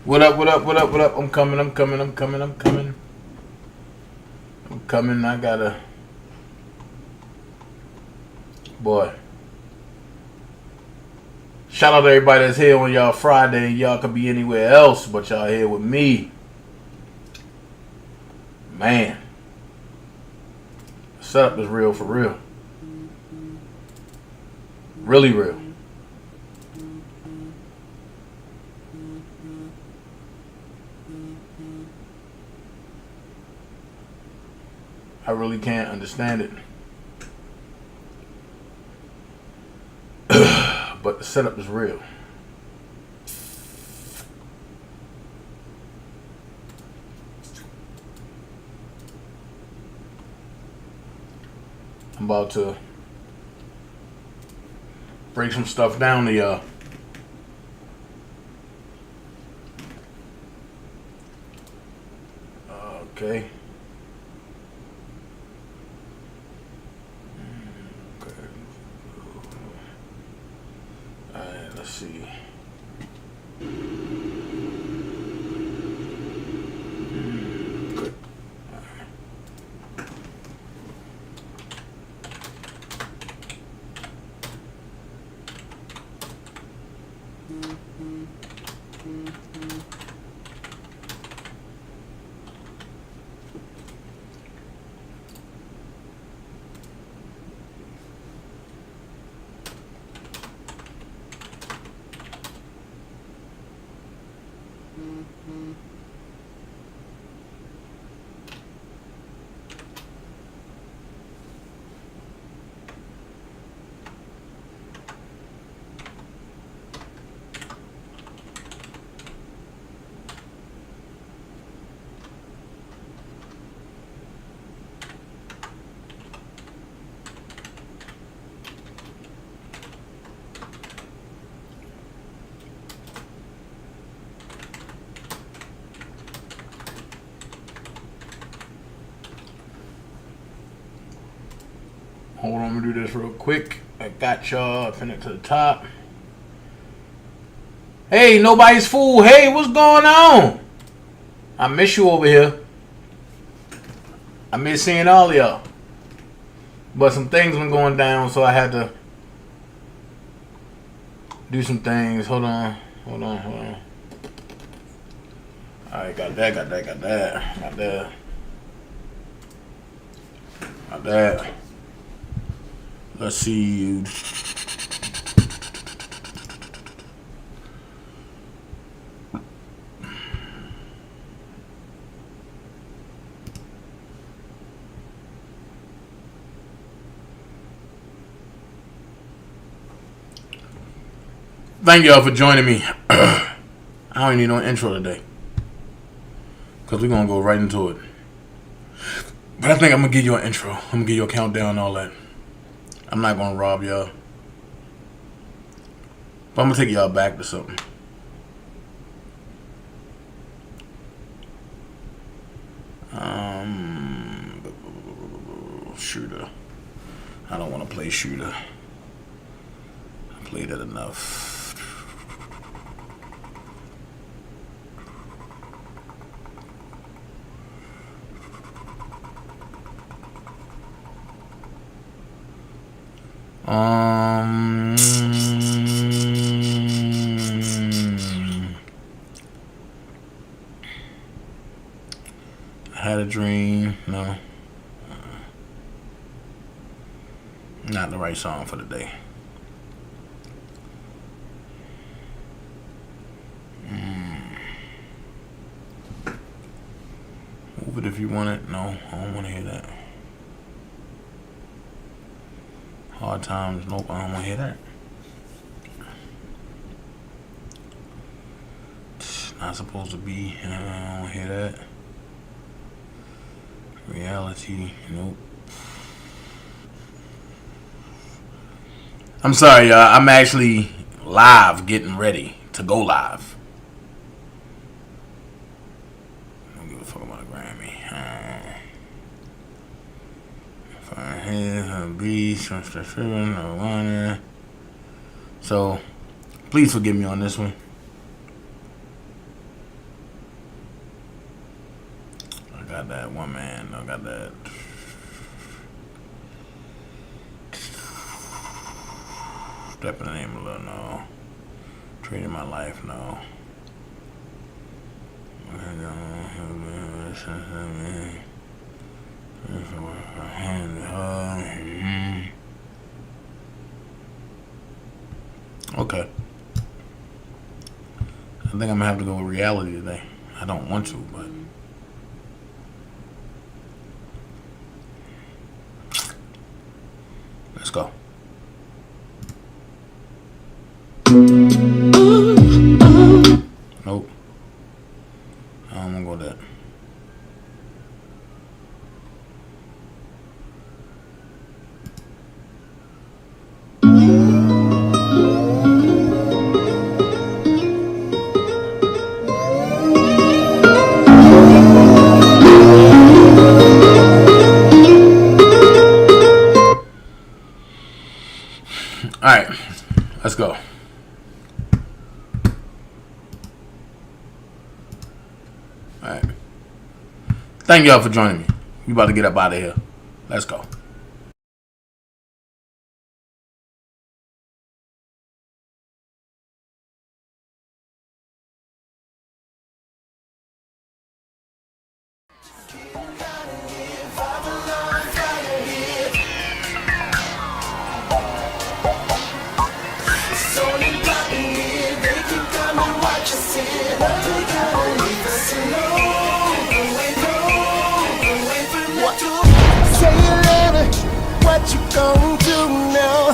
What up, what up, what up, what up? I'm coming, I'm coming, I'm coming, I'm coming. I'm coming, I gotta... Boy. Shout out to everybody that's here on y'all Friday. Y'all could be anywhere else, but y'all here with me. Man. The setup is real for real. Really real. I really can't understand it. But the setup is real. I'm about to break some stuff down to y'all. Okay. Let's see. Good. Hold on, I'm gonna do this real quick. I got y'all. Pin it to the top. Hey, nobody's fool. Hey, what's going on? I miss you over here. I miss seeing all of y'all. But some things been going down, so I had to do some things. Hold on. Hold on, hold on. Alright, got that, got that, got that. Got that. Got that. Let's see. Thank y'all for joining me. I don't need no intro today, because we're going to go right into it. But I think I'm going to give you an intro. I'm going to give you a countdown and all that. I'm not going to rob y'all. But I'm going to take y'all back to something. Shooter. I don't want to play shooter. I played it enough. I had a dream. No. Not the right song for the day. Move it if you want it. No, I don't want to hear that. Hard times. Nope, I don't want to hear that. It's not supposed to be. I don't want to hear that. Reality. Nope. I'm sorry, y'all. I'm actually live getting ready to go live. I don't give a fuck about a Grammy. So, please forgive me on this one. that. Step in the name of love, no. Treating my life, no. Okay. I think I'm gonna have to go with reality today. I don't want to, but let's go. Nope. I don't wanna go with that. Alright, let's go. Alright. Thank y'all for joining me. We about to get up out of here. Let's go. What you gon' do now?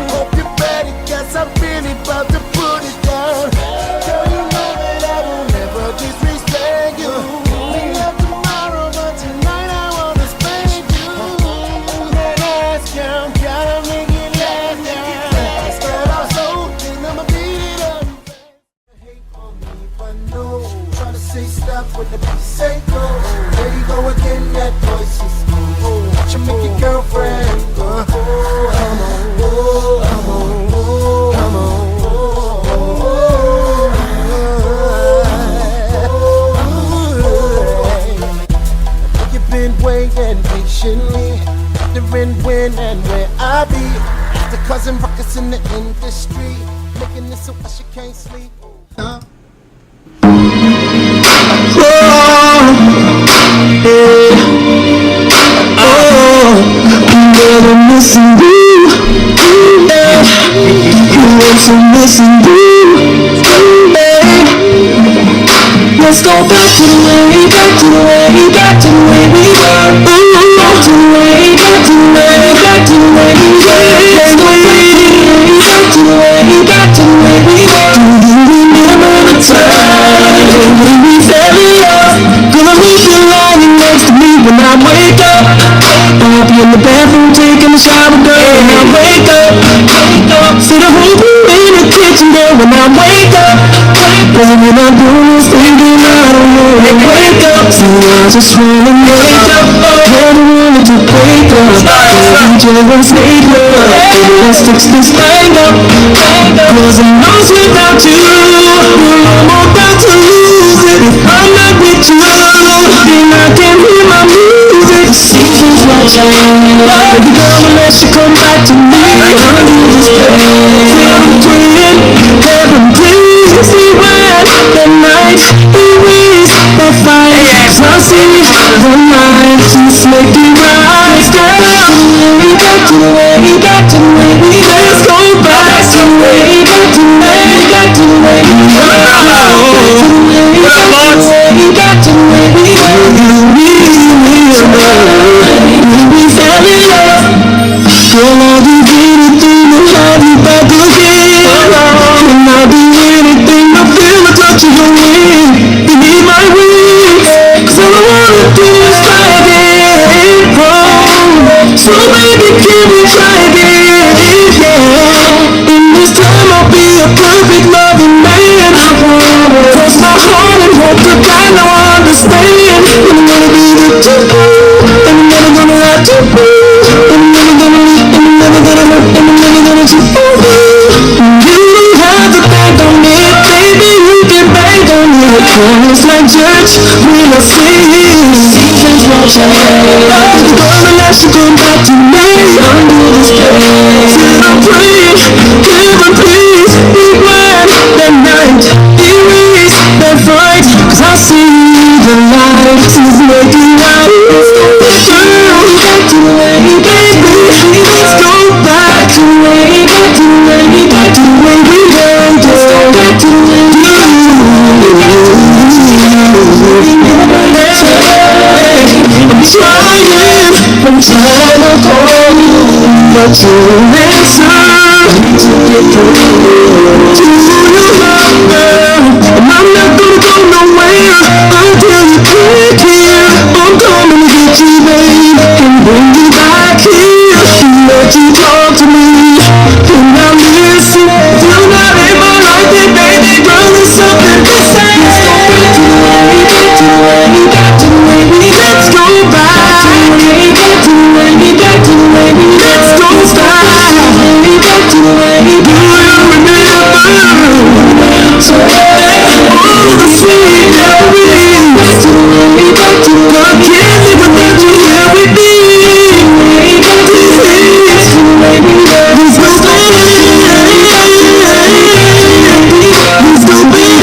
Hope you're ready, cause I'm really about to put it down. Girl, you know that I will never disrespect you. We love tomorrow, but tonight I wanna spank you. That ass count, gotta make it last now. Girl, I'm so thin, I'ma beat it up. Hate on me, but no. Try to say stop when the beat say go. There you go again, that voice is watch you make your girlfriend go. Come on, come on, come on. You've been waiting patiently, wondering when and where I be. After causing ruckus in the industry, making this so she can't sleep. I'm missing you, yeah. I'm missing you, yeah. Let's go back to the way, back to the way, back to the way we were. Back to the way, back to the way, back to the way we were. Let's go back to the way, back to the way we were. Do you remember the time when we fell in love? Gonna leave you lying next to me when I wake up. I'll be in the bathroom taking a shower, girl, when I wake up. See the whole crew in the kitchen, girl, when I wake up. But when I'm doing this thinking I don't wanna wake up. So I just wanna wake up. I don't want to wake up. DJ won't stay love. Let's fix this thing up. Cause I'm lost without you. I'm about to lose it. If I'm not with you, then I can't hear my music. Seasons won't change. Baby girl, unless you come back to me. I'm in this place. I'm praying, heaven please see where the night erase the fight. I see the night keeps making rise. Girl, back to the way, back to the way we let's go back to the way, back to the way, back to the way we were. Back to the way, back to the way we were. We fell in love. Girl, I'll do anything to have you back again. And I'll do anything to feel the touch of your wing. Beneath my wings. Cause all I wanna do is try again. So baby, can we try again? Yeah. In this time I'll be a perfect loving man. Cross my heart and hope that I know I understand. And I'm gonna be the two. And I'm never gonna have to be. And I'm never gonna leave. And I'm never gonna hurt. And I'm never gonna do over. You don't have to bank on me, baby. You can bank on me. It's like church when I sing. change won't change. The girl that left to come back to me. Under this place, and I'm praying, heaven please be glad that night, erase that fight, 'cause I see the light is making right. Let's go back to the way, baby. Let's go back to the way, back to the way, back to the way we were. Let's go back to the way we were. I'm trying to call you, but you answer. To get through to your heart, and I'm not gonna go nowhere until you get here. I'm coming to get you, babe, and bring you back here. Let you talk to me, and I'll listen. You're not in my life, then baby, girl, there's something to say. Let's go back to the way, back to the way, back to the way. Let's go back to the way, back to the way, back to the way. Let's go back to the way, do you remember? So all the sweet memories. Back to the way, back to the way. I can't live without you here with me. Back to the way, back to the way. Let's go back. Let's go back.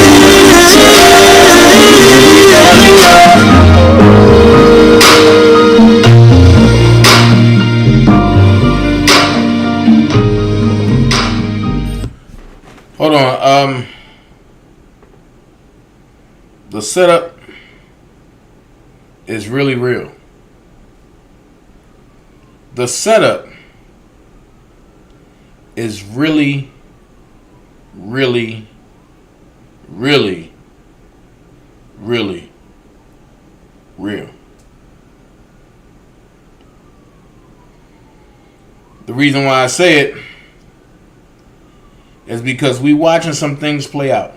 Hold on. The setup is really real. The setup is really, really, really, really real. The reason why I say it is because we watching some things play out.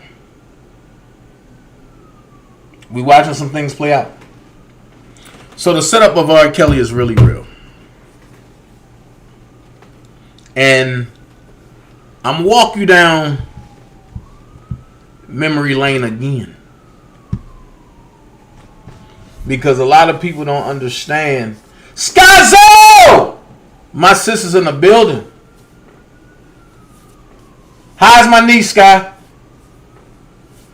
We watching some things play out. So the setup of R. Kelly is really real. And I'm walk you down memory lane again. Because a lot of people don't understand. Skyzo! My sister's in the building. How's my niece, Sky?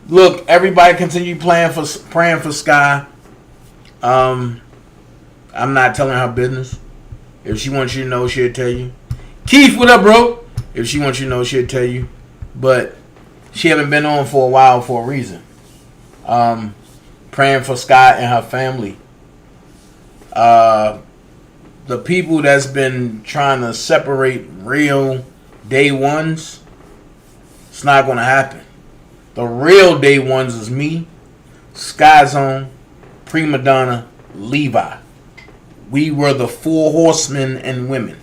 Look, everybody continue praying for Sky. I'm not telling her business. If she wants you to know, she'll tell you. Keith, what up, bro? If she wants you to know, she'll tell you. But she haven't been on for a while for a reason. Praying for Sky and her family. The people that's been trying to separate real day ones, it's not going to happen. The real day ones is me, Sky Zone, Prima Donna, Levi. We were the 4 horsemen and women.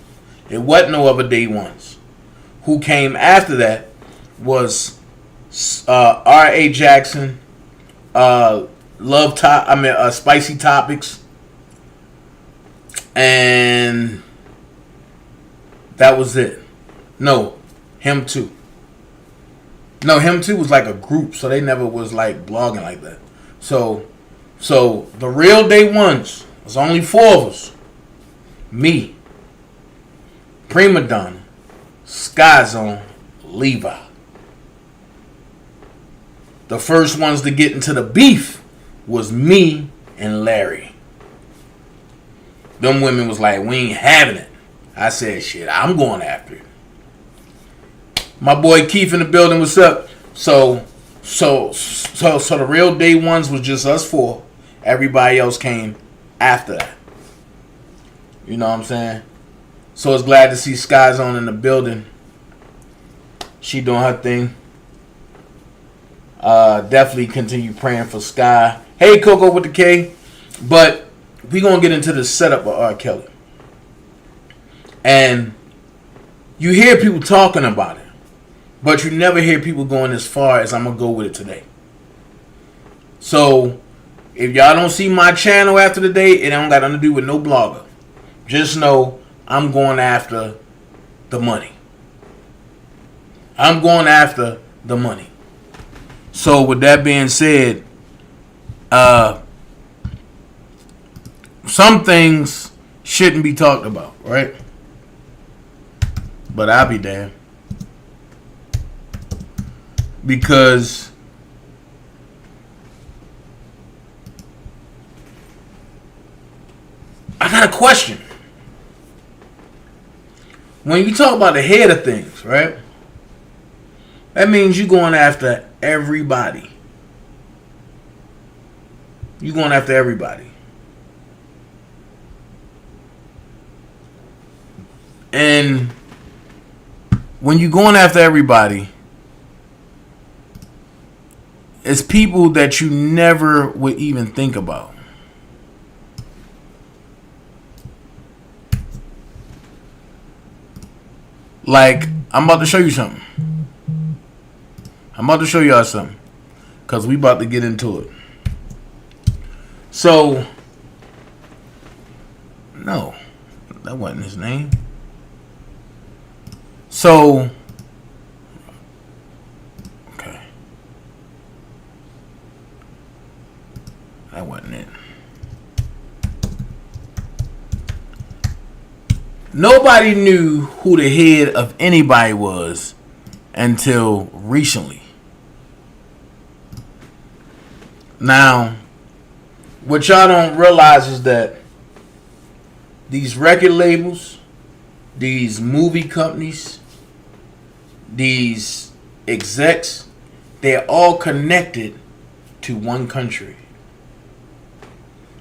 It wasn't no other day ones. Who came after that was R.A. Jackson, Spicy Topics, and that was it. No, him too. No, him too was like a group, so they never was like blogging like that. So the real day ones was only 4 of us. Me, Prima Donna, Sky Zone, Levi. The first ones to get into the beef was me and Larry. Them women was like, we ain't having it. I said, shit, I'm going after it. My boy Keith in the building, what's up? So the real day ones was just us 4. Everybody else came after that. You know what I'm saying? So it's glad to see Sky Zone in the building. She doing her thing. Definitely continue praying for Sky. Hey, Coco with the K. But we gonna get into the setup of R. Kelly. And you hear people talking about it, but you never hear people going as far as I'm gonna go with it today. So if y'all don't see my channel after the day, it don't got nothing to do with no blogger. Just know I'm going after the money. I'm going after the money. So with that being said, some things shouldn't be talked about, right? But I'll be damned. Because I got a question. When you talk about the head of things, right? That means you're going after everybody. You're going after everybody. And when you're going after everybody, it's people that you never would even think about. Like, I'm about to show you something. I'm about to show y'all something. Because we about to get into it. So, no, that wasn't his name. So, okay. That wasn't it. Nobody knew who the head of anybody was until recently. Now, what y'all don't realize is that these record labels, these movie companies, these execs, they're all connected to one country.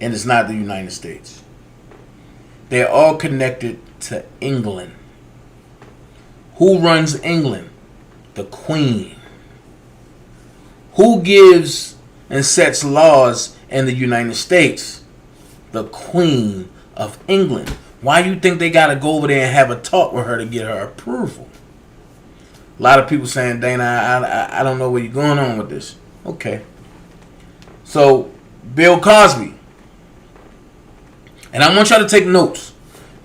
And it's not the United States. They're all connected to England. Who runs England? The Queen. Who gives and sets laws in the United States? The Queen of England. Why you think they got to go over there and have a talk with her to get her approval? A lot of people saying, Dana, I don't know where you're going on with this. Okay. So, Bill Cosby. And I want y'all to take notes.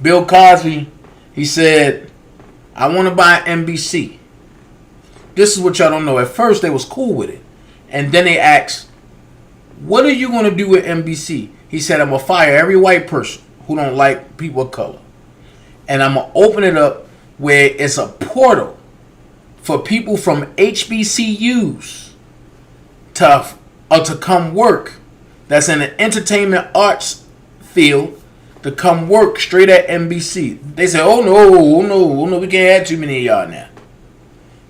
Bill Cosby, he said, I want to buy NBC. This is what y'all don't know. At first, they was cool with it. And then they asked, what are you going to do with NBC? He said, I'm going to fire every white person who don't like people of color. And I'm going to open it up where it's a portal for people from HBCUs to come work. That's in the entertainment arts field to come work straight at NBC. They said, oh no, we can't have too many of y'all now.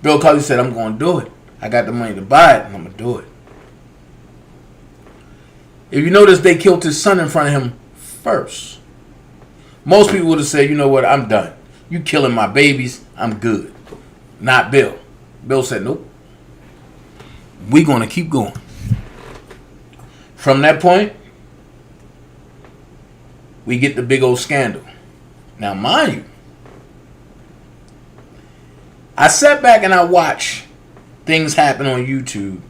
Bill Cosby said, I'm going to do it. I got the money to buy it, and I'm going to do it. If you notice, they killed his son in front of him first. Most people would have said, you know what, I'm done. You killing my babies, I'm good. Not Bill. Bill said, nope. We going to keep going. From that point, we get the big old scandal. Now, mind you, I sat back and I watched things happen on YouTube.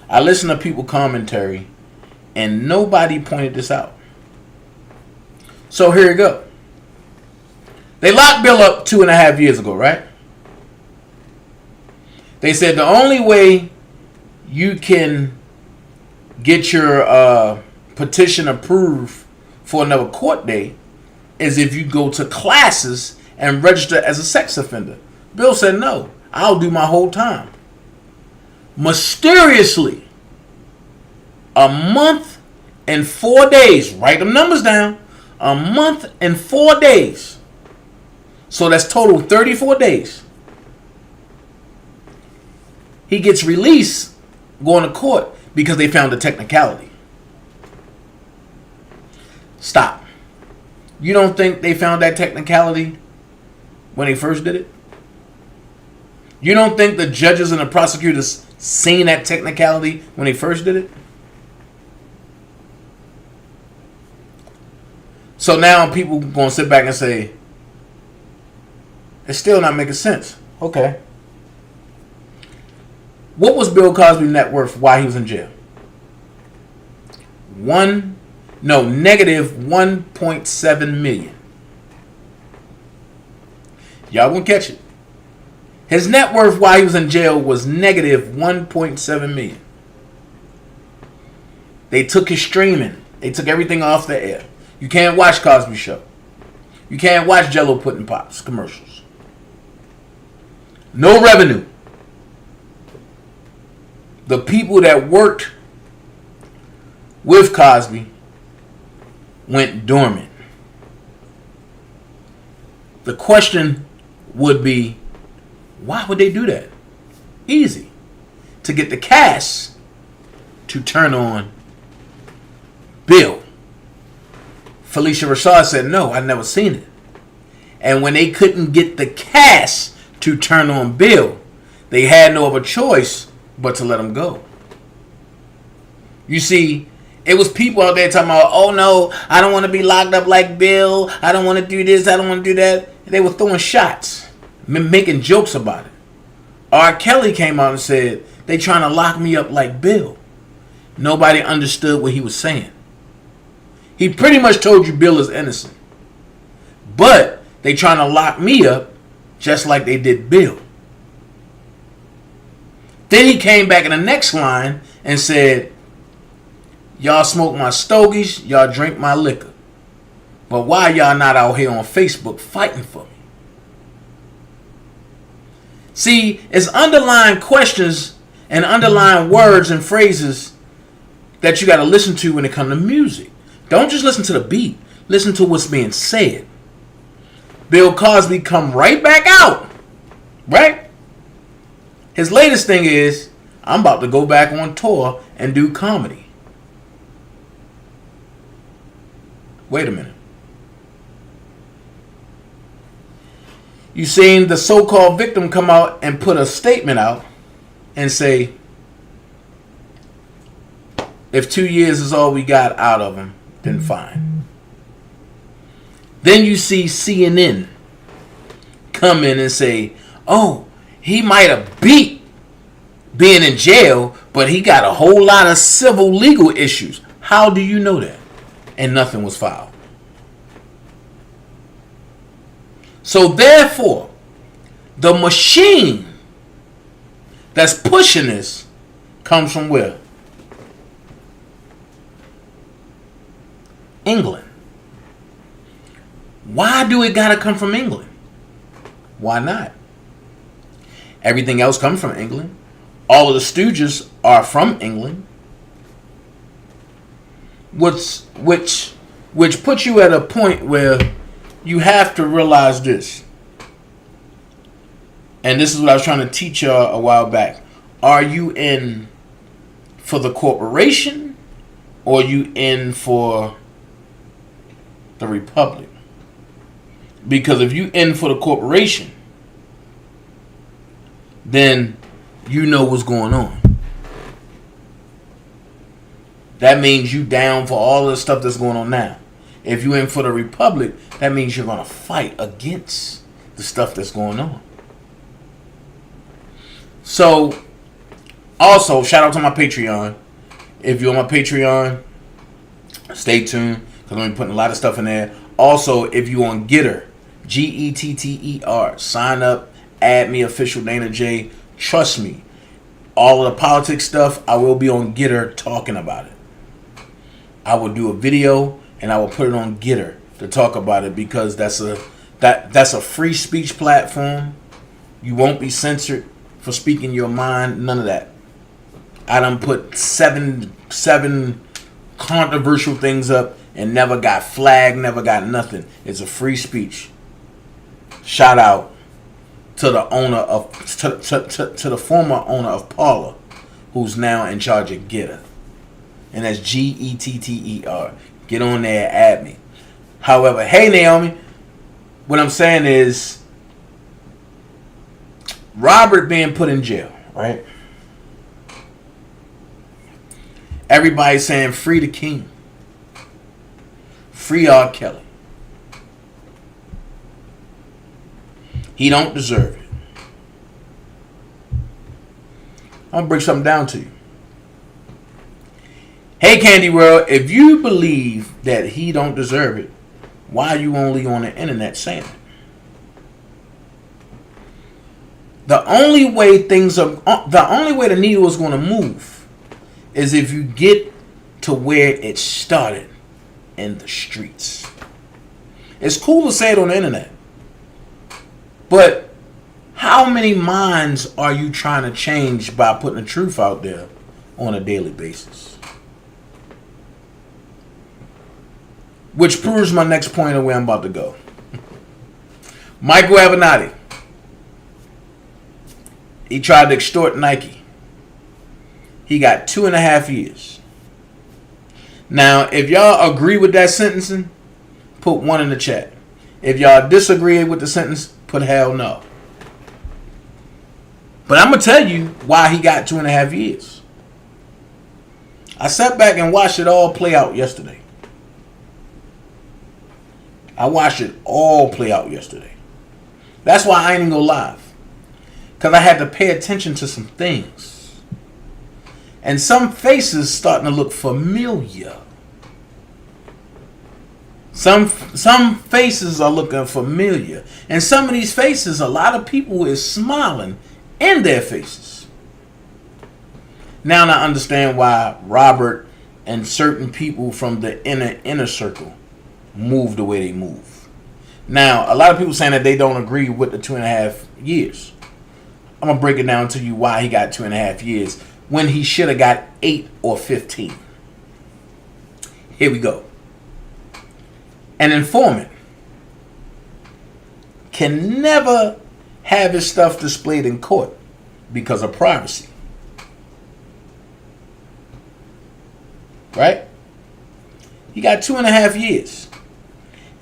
I listened to people commentary, and nobody pointed this out. So here you go. They locked Bill up 2.5 years ago, right? They said the only way you can get your petition approved for another court date is if you go to classes and register as a sex offender. Bill said, no, I'll do my whole time. Mysteriously, a month and 4 days, write them numbers down, a month and 4 days. So that's total 34 days. He gets released going to court because they found a technicality. Stop. You don't think they found that technicality when they first did it? You don't think the judges and the prosecutors seen that technicality when they first did it? So now people going to sit back and say, it's still not making sense. Okay. What was Bill Cosby's net worth while he was in jail? Negative 1.7 million. Y'all gonna catch it. His net worth while he was in jail was negative 1.7 million. They took his streaming. They took everything off the air. You can't watch Cosby Show. You can't watch Jello Pudding Pops commercials. No revenue. The people that worked with Cosby went dormant. The question would be, why would they do that? Easy. To get the cast to turn on Bill. Felicia Rashad said, no, I've never seen it. And when they couldn't get the cast to turn on Bill, they had no other choice but to let him go. You see, it was people out there talking about, oh no, I don't want to be locked up like Bill. I don't want to do this. I don't want to do that. They were throwing shots, making jokes about it. R. Kelly came out and said, they trying to lock me up like Bill. Nobody understood what he was saying. He pretty much told you Bill is innocent. But they trying to lock me up just like they did Bill. Then he came back in the next line and said, y'all smoke my stogies, y'all drink my liquor. But why y'all not out here on Facebook fighting for me? See, it's underlying questions and underlying words and phrases that you got to listen to when it comes to music. Don't just listen to the beat. Listen to what's being said. Bill Cosby come right back out. Right? His latest thing is, I'm about to go back on tour and do comedy. Wait a minute. You seen the so-called victim come out and put a statement out and say, if 2 years is all we got out of him, then fine. Then you see CNN come in and say, oh, he might have beat being in jail, but he got a whole lot of civil legal issues. How do you know that? And nothing was filed. So therefore, the machine that's pushing this comes from where? England. Why do it gotta come from England? Why not? Everything else comes from England. All of the Stooges are from England. Which puts you at a point where you have to realize this. And this is what I was trying to teach y'all a while back. Are you in for the corporation or are you in for the republic? Because if you in for the corporation, then you know what's going on. That means you down for all the stuff that's going on now. If you in for the republic, that means you're going to fight against the stuff that's going on. So, also, shout out to my Patreon. If you're on my Patreon, stay tuned, because I'm going to be putting a lot of stuff in there. Also, if you're on Getter, Getter, sign up, add me, official DanaJay. Trust me, all of the politics stuff, I will be on Getter talking about it. I will do a video and I will put it on Getter to talk about it, because that's a free speech platform. You won't be censored for speaking your mind. None of that. I done put seven controversial things up and never got flagged, never got nothing. It's a free speech. Shout out to the owner of to the former owner of Parler, who's now in charge of Getter, and that's Getter. Get on there, add me. However, hey Naomi, what I'm saying is, Robert being put in jail, right? Everybody's saying free the king, free R. Kelly. He don't deserve it. I'm gonna break something down to you. Hey Candy World, if you believe that he don't deserve it, why are you only on the internet saying it? The only way the needle is going to move is if you get to where it started in the streets. It's cool to say it on the internet, but how many minds are you trying to change by putting the truth out there on a daily basis? Which proves my next point of where I'm about to go. Michael Avenatti. He tried to extort Nike. He got 2.5 years. Now, if y'all agree with that sentencing, put 1 in the chat. If y'all disagree with the sentence, put hell no. But I'm going to tell you why he got 2.5 years. I sat back and watched it all play out yesterday. That's why I ain't go live. Because I had to pay attention to some things. And some faces starting to look familiar. Some faces are looking familiar. And some of these faces, a lot of people is smiling in their faces. Now I understand why Robert and certain people from the inner circle move the way they move. Now, a lot of people saying that they don't agree with the 2.5 years. I'm going to break it down to you why he got 2.5 years when he should have got 8 or 15. Here we go. An informant can never have his stuff displayed in court because of privacy. Right? He got 2.5 years.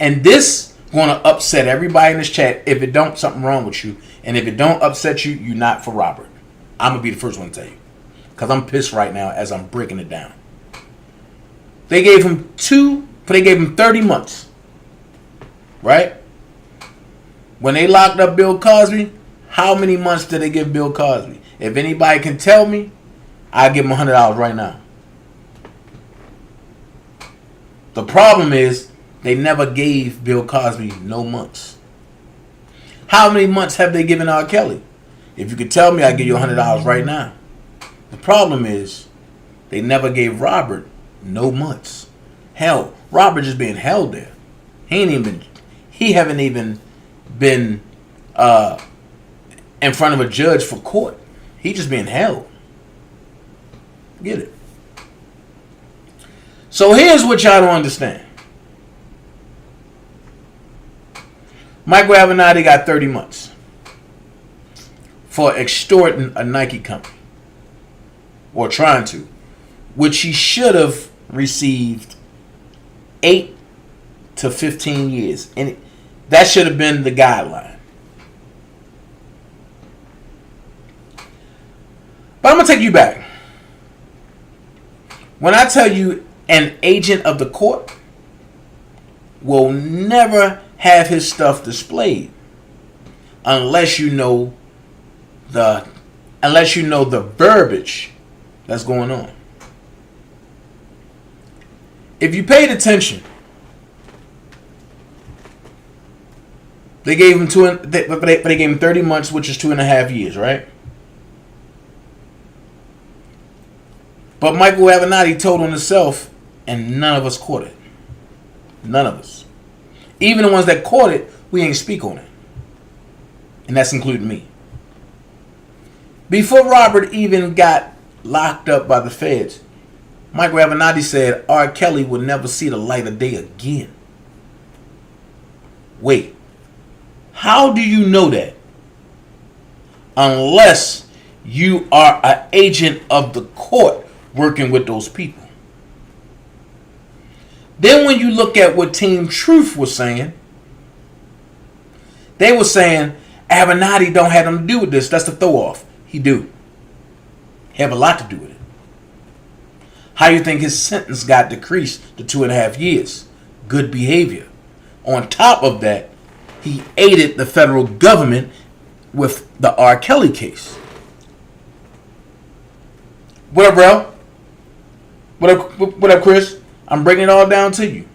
And this going to upset everybody in this chat. If it don't, something wrong with you. And if it don't upset you, you're not for Robert. I'm going to be the first one to tell you. Because I'm pissed right now as I'm breaking it down. They gave him 30 months. Right? When they locked up Bill Cosby, how many months did they give Bill Cosby? If anybody can tell me, I'll give him $100 right now. The problem is, they never gave Bill Cosby no months. How many months have they given R. Kelly? If you could tell me, I'll give you $100 right now. The problem is, they never gave Robert no months. Hell, Robert just being held there. He haven't even been in front of a judge for court. He just being held. Get it? So here's what y'all don't understand. Michael Avenatti got 30 months for extorting a Nike company. Or trying to. Which he should have received 8 to 15 years. And that should have been the guideline. But I'm going to take you back. When I tell you an agent of the court will never have his stuff displayed unless you know the verbiage that's going on. If you paid attention, they gave him they gave him 30 months, which is 2.5 years, right? But Michael Avenatti told on himself, and none of us caught it. None of us. Even the ones that caught it, we ain't speak on it. And that's including me. Before Robert even got locked up by the feds, Michael Avenatti said R. Kelly would never see the light of day again. Wait. How do you know that? Unless you are an agent of the court working with those people. Then when you look at what Team Truth was saying, they were saying Avenatti don't have nothing to do with this. That's the throw off. He do. He have a lot to do with it. How you think his sentence got decreased to 2.5 years? Good behavior. On top of that, he aided the federal government with the R. Kelly case. What up, bro? What up, Chris? I'm breaking it all down to you.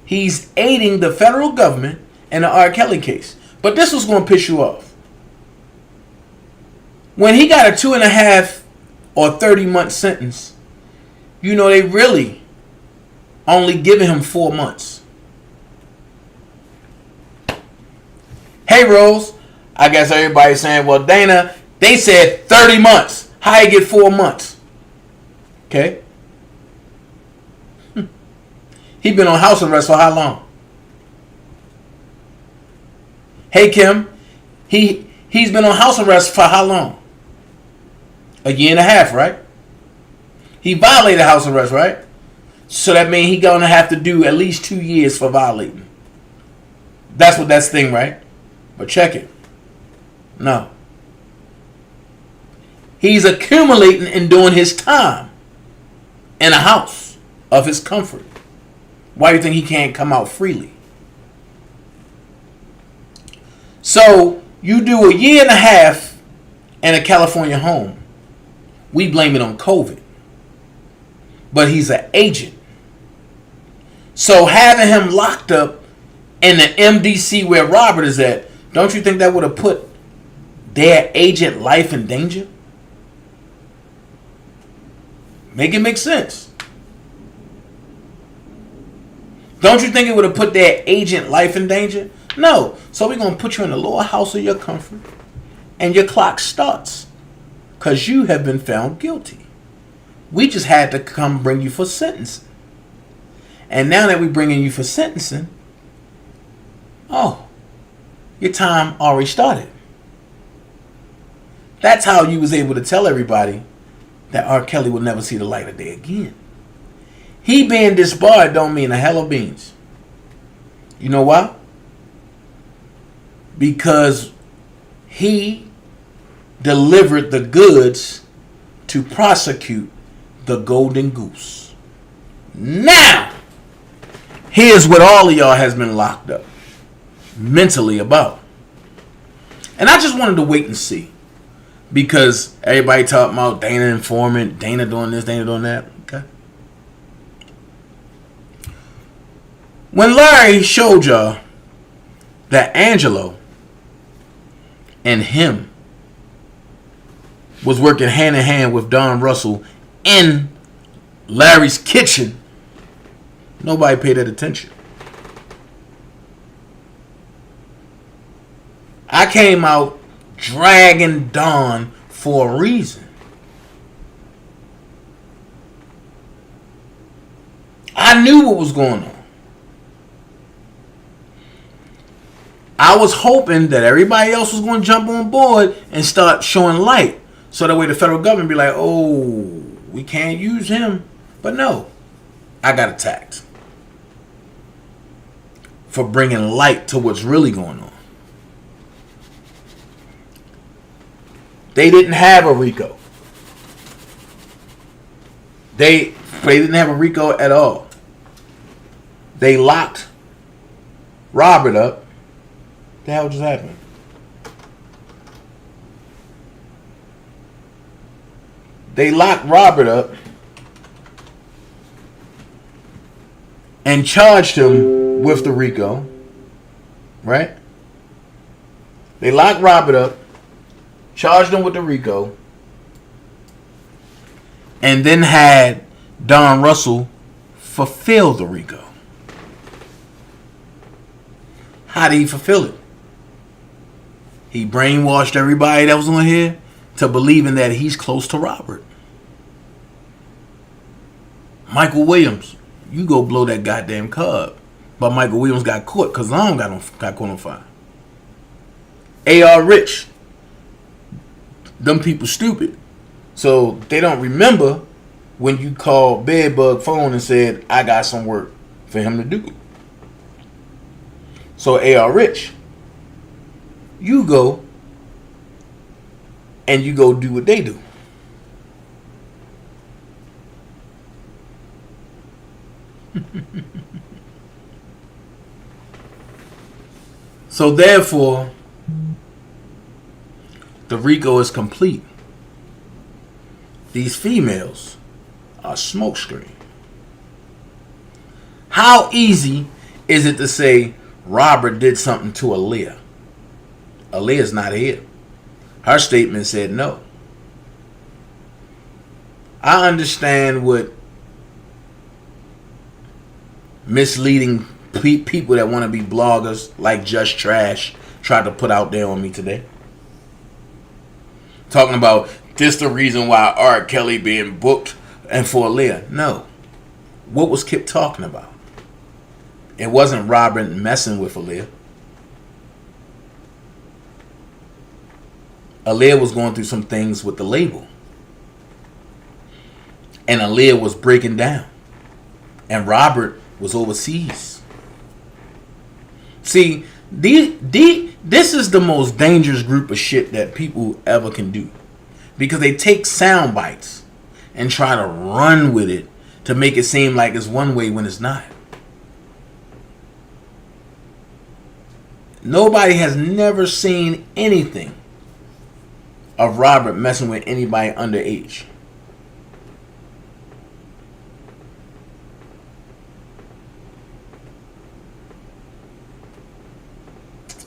He's aiding the federal government in the R. Kelly case. But this was going to piss you off. When he got a 2.5 or 30-month sentence, you know they really only giving him 4 months. Hey, Rose. I guess everybody's saying, well, Dana, they said 30 months. How you get 4 months? Okay. He been on house arrest for how long? Hey, Kim. He's been on house arrest for how long? A year and a half, right? He violated house arrest, right? So that means he's gonna have to do at least 2 years for violating. That's what that's thing, right? But check it. No. He's accumulating and doing his time in a house of his comfort. Why do you think he can't come out freely? So you do a year and a half in a California home. We blame it on COVID. But he's an agent. So having him locked up in the MDC where Robert is at, don't you think that would have put their agent life in danger? Make it make sense. Don't you think it would have put their agent life in danger? No. So we're going to put you in the lower house of your comfort and your clock starts because you have been found guilty. We just had to come bring you for sentencing. And now that we're bringing you for sentencing, oh, your time already started. That's how you was able to tell everybody that R. Kelly will never see the light of day again. He being disbarred don't mean a hell of beans. You know why? Because he delivered the goods to prosecute the golden goose. Now, here's what all of y'all has been locked up mentally about. And I just wanted to wait and see. Because everybody talking about Dana informant, Dana doing this, Dana doing that. Okay. When Larry showed y'all that Angelo and him was working hand in hand with Don Russell in Larry's kitchen, nobody paid that attention. I came out dragging Don for a reason. I knew what was going on. I was hoping that everybody else was going to jump on board and start showing light. So that way the federal government be like, oh, we can't use him. But no, I got attacked for bringing light to what's really going on. They didn't have a RICO. They didn't have a RICO at all. They locked Robert up. What the hell just happened? They locked Robert up and charged him with the RICO. Right? They locked Robert up, charged him with the RICO, and then had Don Russell fulfill the RICO. How did he fulfill it? He brainwashed everybody that was on here to believing that he's close to Robert. Michael Williams, you go blow that goddamn car up. But Michael Williams got caught because I got caught on fire. A.R. Rich, them people stupid. So they don't remember when you called Bedbug phone and said, I got some work for him to do. So A.R. Rich, you go and you go do what they do. So therefore, the RICO is complete. These females are smokescreen. How easy is it to say Robert did something to Aaliyah? Aaliyah's not here. Her statement said no. I understand what misleading people that want to be bloggers like Just Trash tried to put out there on me today. Talking about this the reason why R. Kelly being booked and for Aaliyah. No. What was Kip talking about? It wasn't Robert messing with Aaliyah. Aaliyah was going through some things with the label. And Aaliyah was breaking down. And Robert was overseas. See, this is the most dangerous group of shit that people ever can do. Because they take sound bites and try to run with it to make it seem like it's one way when it's not. Nobody has never seen anything of Robert messing with anybody underage.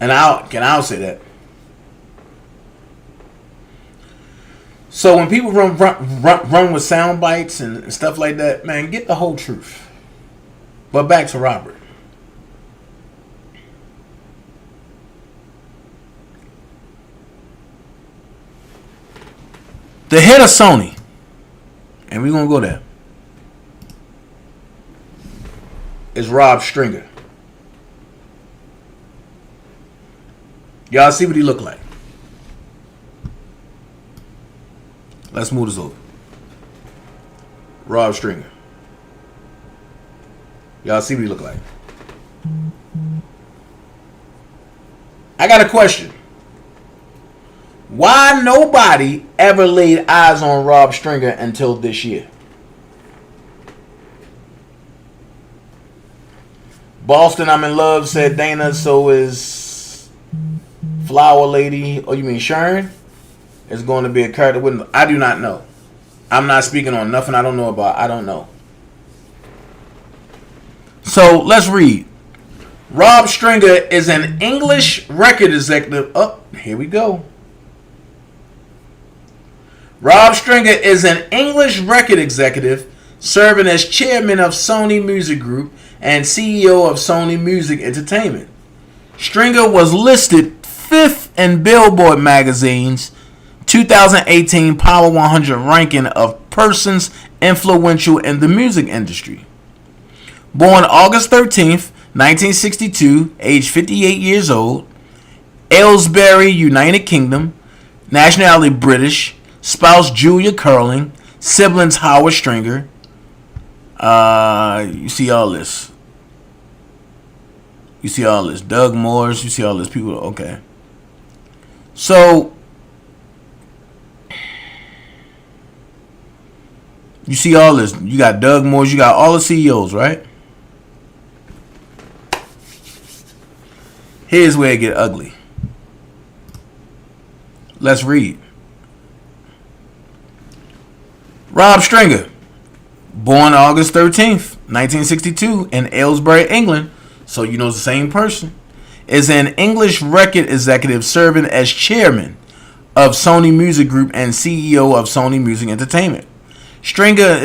And I'll say that. So when people run with sound bites and stuff like that, man, get the whole truth. But back to Robert. The head of Sony, and we're going to go there, is Rob Stringer. Y'all see what he look like? Let's move this over. Rob Stringer. Y'all see what he look like? I got a question. Why nobody ever laid eyes on Rob Stringer until this year? Boston, I'm in love, said Dana. So is Flower Lady. Oh, you mean Sharon? Is going to be a character with. I do not know. I'm not speaking on nothing I don't know about. I don't know. So let's read. Rob Stringer is an English record executive. Oh, here we go. Rob Stringer is an English record executive serving as chairman of Sony Music Group and CEO of Sony Music Entertainment. Stringer was listed 5th in Billboard magazine's 2018 Power 100 ranking of persons influential in the music industry. Born August 13th, 1962, age 58 years old, Aylesbury, United Kingdom, nationality British, spouse Julia Curling, siblings Howard Stringer. You see all this. You see all this. Doug Morris, you see all this people. Okay. So, you see all this. You got Doug Morris, you got all the CEOs, right? Here's where it get ugly. Let's read. Rob Stringer, born August 13th, 1962 in Aylesbury, England, so you know it's the same person, is an English record executive serving as chairman of Sony Music Group and CEO of Sony Music Entertainment. Stringer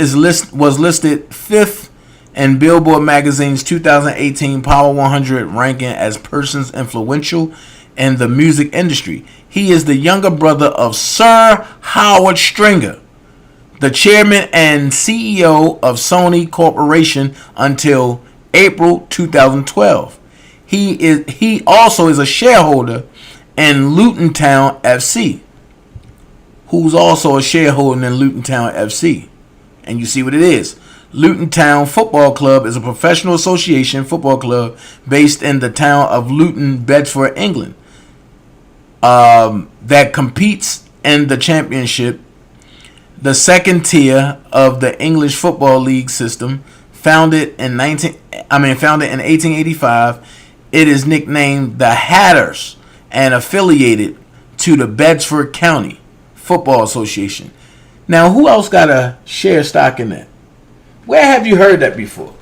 was listed 5th in Billboard magazine's 2018 Power 100 ranking as persons influential in the music industry. He is the younger brother of Sir Howard Stringer, the chairman and CEO of Sony Corporation until April 2012. He also is a shareholder in Luton Town FC, who's also a shareholder in Luton Town FC. And you see what it is. Luton Town Football Club is a professional association football club based in the town of Luton, Bedford, England, that competes in the Championship, the second tier of the English Football League system. Founded in 1885, it is nicknamed the Hatters and affiliated to the Bedford County Football Association. Now, who else got a share stock in that? Where have you heard that before?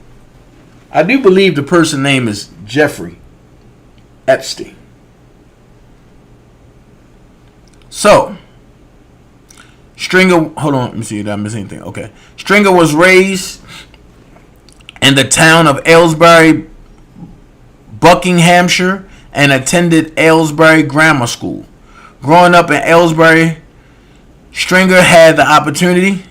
I do believe the person's name is Jeffrey Epstein. So, Stringer, hold on, let me see if I miss anything. Okay. Stringer was raised in the town of Aylesbury, Buckinghamshire, and attended Aylesbury Grammar School. Growing up in Aylesbury, Stringer had the opportunity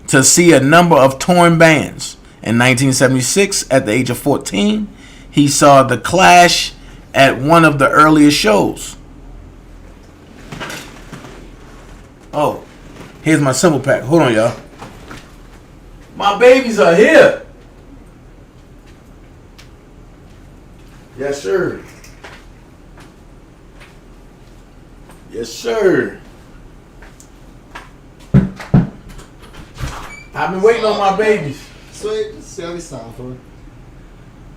to see a number of touring bands. In 1976, at the age of 14, he saw The Clash at one of the earliest shows. Oh, here's my simple pack. Hold on, y'all. My babies are here. Yes, sir. Yes, sir. I've been waiting on my babies. Sweet, let's see how we sound for it.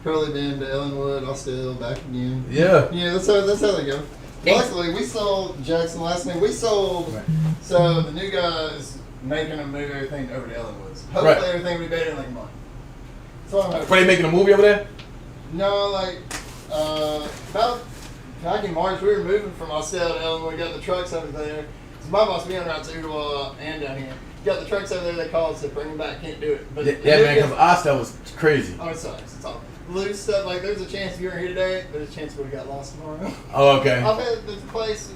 Probably been to Ellenwood, Austell, back again. Yeah. Yeah, that's how they go. Luckily, we sold Jackson last name. We sold, so the new guy's making them move everything over to Ellenwood's. Hopefully everything will be better in like a month. So I'm hoping. Are they making a movie over there? No, like, about back in March, we were moving from Austell to Ellenwood, got the trucks over there. So my boss being around to Ottawa and down here. Got the trucks over there, they called, said bring them back, can't do it. But yeah, man, because Austell was crazy. Oh, it sucks. It's all loose stuff. Like, there's a chance if you were here today, there's a chance we would have got lost tomorrow. Oh, okay. I've had this place,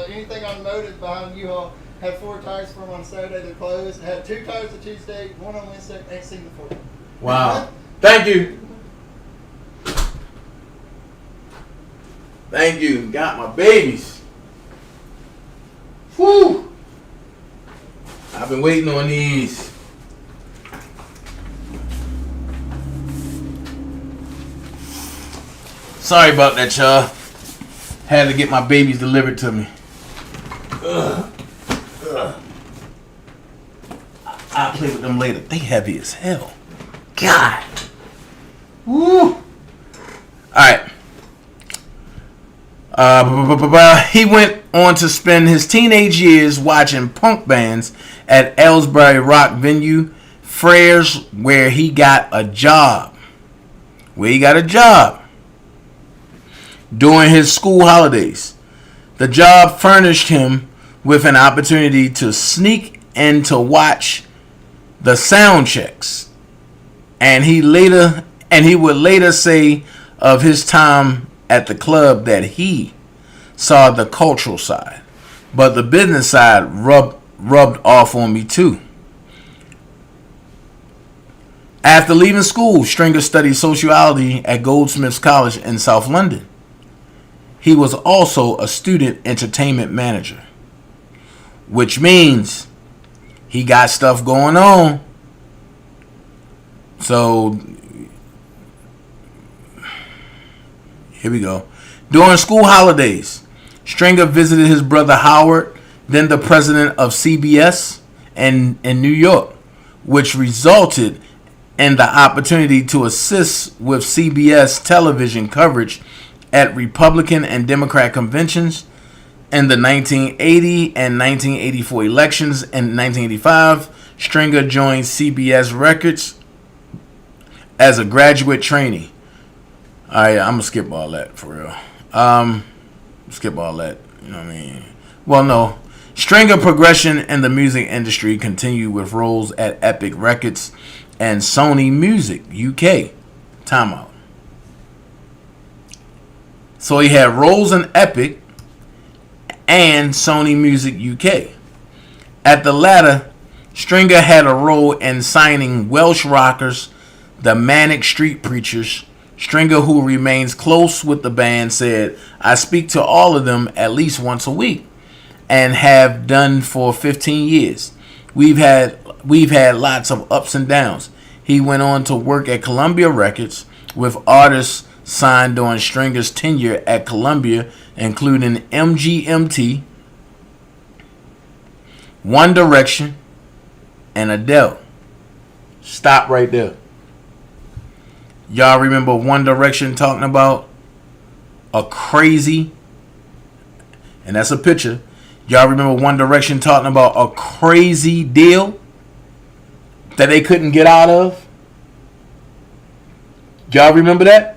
anything automotive behind U-Haul, had 4 tires for them on Saturday, they're closed. Had 2 tires on Tuesday, 1 on Wednesday, ain't seen the 4th. Wow. Thank you. Thank you. Got my babies. Whew. I've been waiting on these. Sorry about that, y'all. Had to get my babies delivered to me. I'll play with them later. They heavy as hell. God. Woo. Alright. He went on to spend his teenage years watching punk bands at Aylesbury rock venue Freres, where he got a job. During his school holidays. The job furnished him with an opportunity to sneak in to watch the sound checks. And he would later say of his time at the club that he saw the cultural side, but the business side rubbed off on me too. After leaving school, Stringer studied sociology at Goldsmiths College in South London. He was also a student entertainment manager, which means he got stuff going on. So here we go. During school holidays, Stringer visited his brother Howard, then the president of CBS in New York, which resulted in the opportunity to assist with CBS television coverage at Republican and Democrat conventions in the 1980 and 1984 elections. In 1985, Stringer joined CBS Records as a graduate trainee. Alright, I'm gonna skip all that for real. Skip all that. You know what I mean? Well, no. Stringer progression in the music industry continued with roles at Epic Records and Sony Music UK. Timeout. So he had roles in Epic and Sony Music UK. At the latter, Stringer had a role in signing Welsh rockers, the Manic Street Preachers. Stringer, who remains close with the band, said, "I speak to all of them at least once a week and have done for 15 years. We've had lots of ups and downs." He went on to work at Columbia Records with artists signed during Stringer's tenure at Columbia, including MGMT, One Direction, and Adele. Stop right there. Y'all remember One Direction talking about a crazy, and that's a picture. Y'all remember One Direction talking about a crazy deal that they couldn't get out of? Y'all remember that?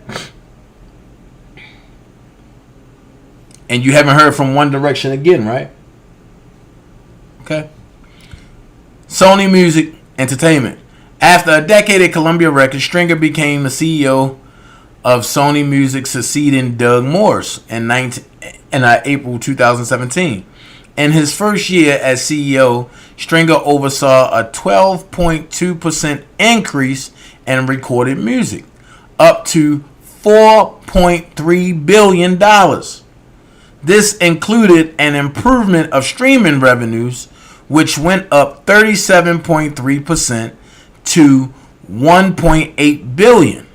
And you haven't heard from One Direction again, right? Okay. Sony Music Entertainment. After a decade at Columbia Records, Stringer became the CEO of Sony Music, succeeding Doug Morse in April 2017. In his first year as CEO, Stringer oversaw a 12.2% increase in recorded music, up to $4.3 billion. This included an improvement of streaming revenues, which went up 37.3% to $1.8 billion,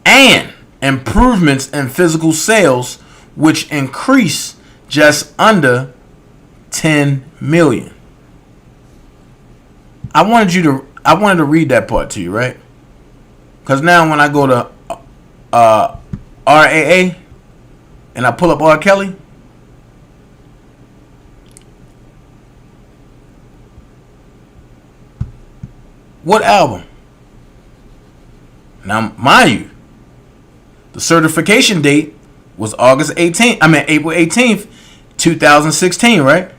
and improvements in physical sales, which increased just under 10 million. I wanted to read that part to you, right? Because now when I go to RAA and I pull up R. Kelly, what album? Now, mind you, the certification date was April 18th, 2016, right?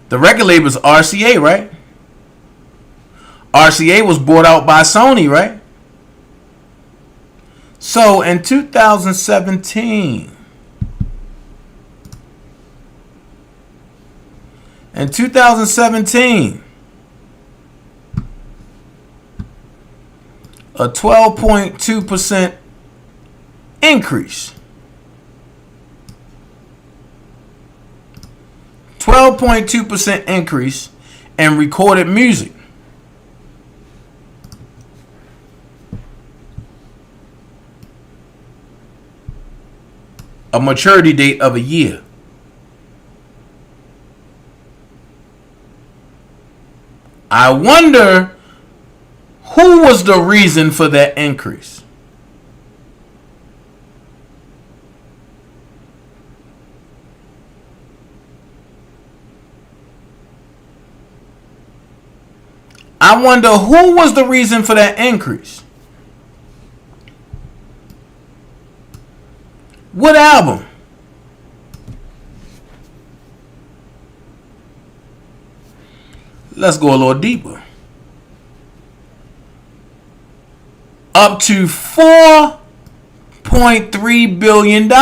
The record label is RCA, right? RCA was bought out by Sony, right? So in 2017, a 12.2% increase. 12.2% increase in recorded music. A maturity date of a year. I wonder who was the reason for that increase. I wonder who was the reason for that increase. What album? Let's go a little deeper. Up to $4.3 billion.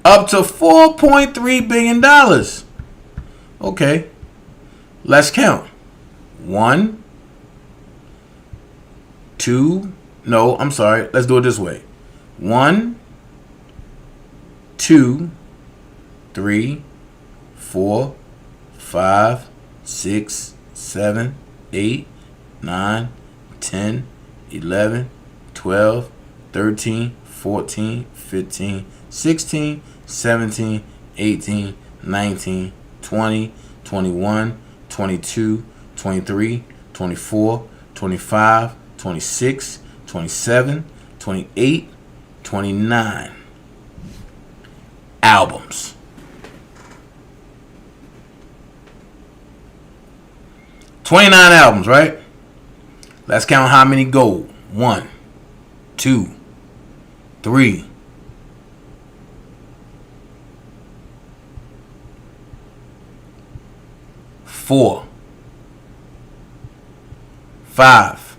Up to $4.3 billion. Okay. Let's count. 1, 2. No, I'm sorry. Let's do it this way. 1, 2, 3, 4, 5, 6, 7, 8, 9, 10, 11, 12, 13, 14, 15, 16, 17, 18, 19, 20, 21, 22, 23, 24, 25, 26, 27, 28, 29 albums. $29 albums, right? Let's count how many gold. 1, 2, 3, 4, 5,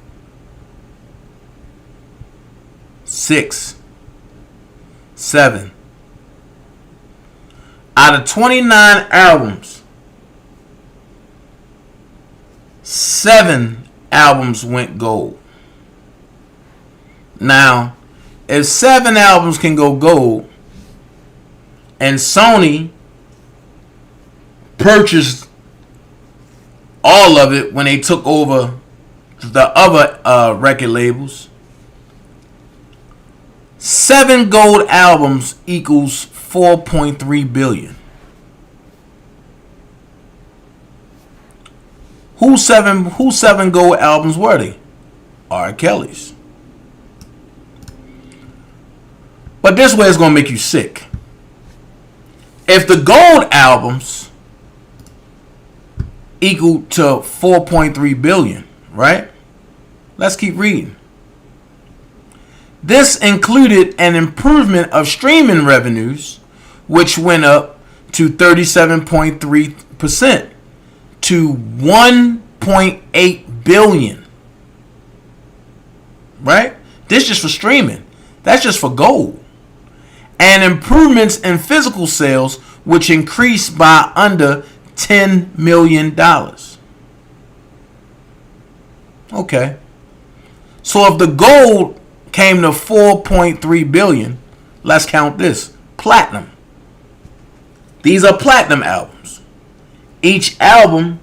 6, 7. Out of 29 albums, 7 albums went gold. Now, if 7 albums can go gold, and Sony purchased all of it when they took over the other record labels, 7 gold albums equals $4.3 billion. Whose seven gold albums were they? R. Kelly's. But this way it's gonna make you sick. If the gold albums equal to $4.3 billion, right? Let's keep reading. This included an improvement of streaming revenues, which went up to 37.3% to $1.8 billion. Right? This just for streaming. That's just for gold. And improvements in physical sales, which increased by under $10 million. Okay. So if the gold came to 4.3 billion, let's count this. Platinum. These are platinum albums. Each album,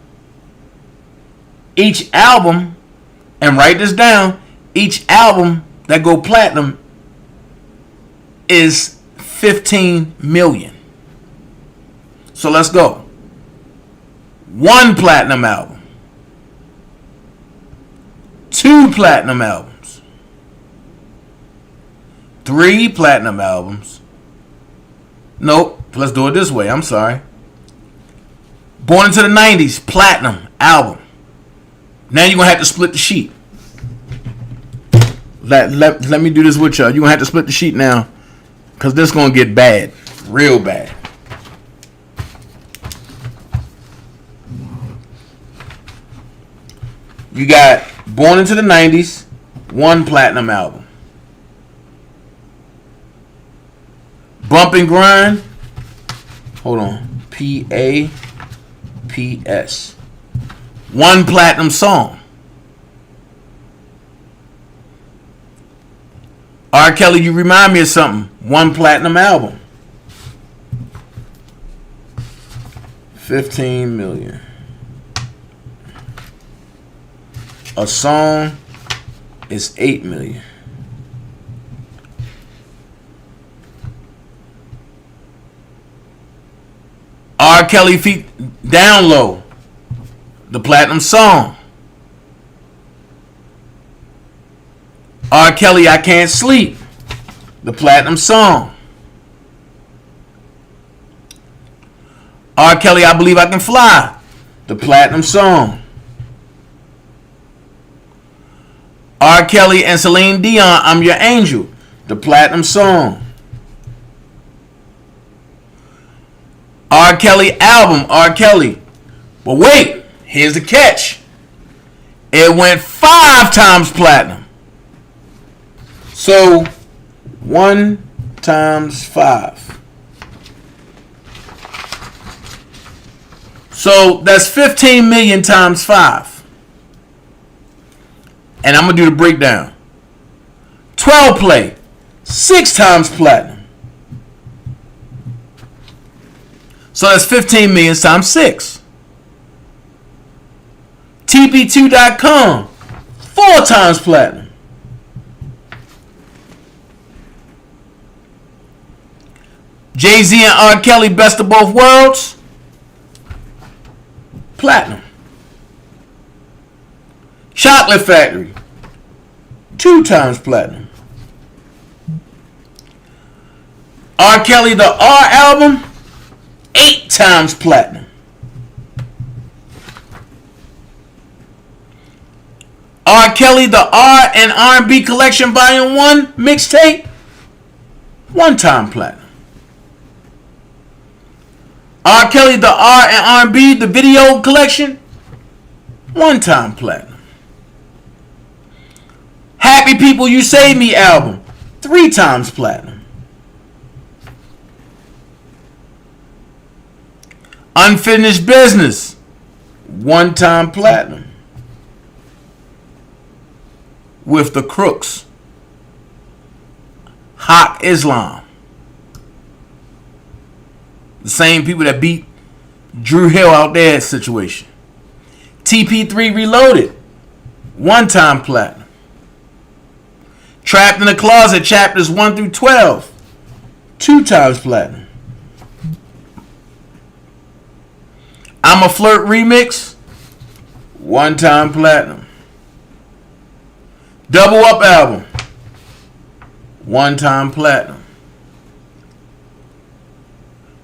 and write this down, each album that go platinum is 15 million. So let's go. 1 platinum album. 2 platinum albums. 3 platinum albums. Nope. Let's do it this way. I'm sorry. Born into the 90s, platinum album. Now you're going to have to split the sheet. Let me do this with y'all. You're going to have to split the sheet now, because this is going to get bad. Real bad. You got Born into the 90s, 1 platinum album. Bump and Grind. Hold on. PAPS. 1 platinum song. R. Kelly, You Remind Me of Something. 1 platinum album. 15 million. A song is 8 million. R. Kelly feat Down Low, the platinum song. R. Kelly, I Can't Sleep, the platinum song. R. Kelly, I Believe I Can Fly, the platinum song. R. Kelly and Celine Dion, I'm Your Angel, the platinum song. R. Kelly album, R. Kelly. But wait, here's the catch. It went 5 times platinum. So 1 times 5. So that's 15 million times 5. And I'm going to do the breakdown. 12 play, 6 times platinum. So that's 15 million times 6. TP2.com, 4 times platinum. Jay-Z and R. Kelly, Best of Both Worlds, platinum. Chocolate Factory, 2 times platinum. R. Kelly, the R album, 8 times platinum. R. Kelly, the R and R&B Collection Volume 1 mixtape, 1 time platinum. R. Kelly, the R and R&B, the video collection, 1 time platinum. Happy People You Save Me album, 3 times platinum. Unfinished Business, 1 time platinum. With the Crooks, Hawk Islam, the same people that beat Drew Hill out there situation. TP3 Reloaded, 1 time platinum. Trapped in the Closet, chapters 1 through 12, 2 times platinum. I'm a Flirt remix, 1 time platinum. Double Up album, 1 time platinum.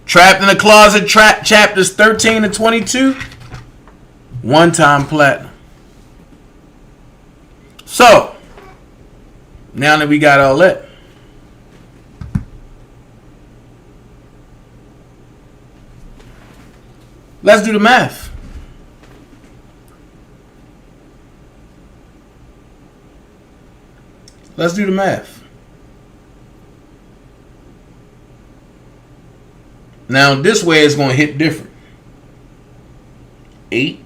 Trapped in the Closet, chapters 13 to 22, 1 time platinum. So, Now that we got all that, let's do the math. Let's do the math. Now this way it's going to hit different. 8.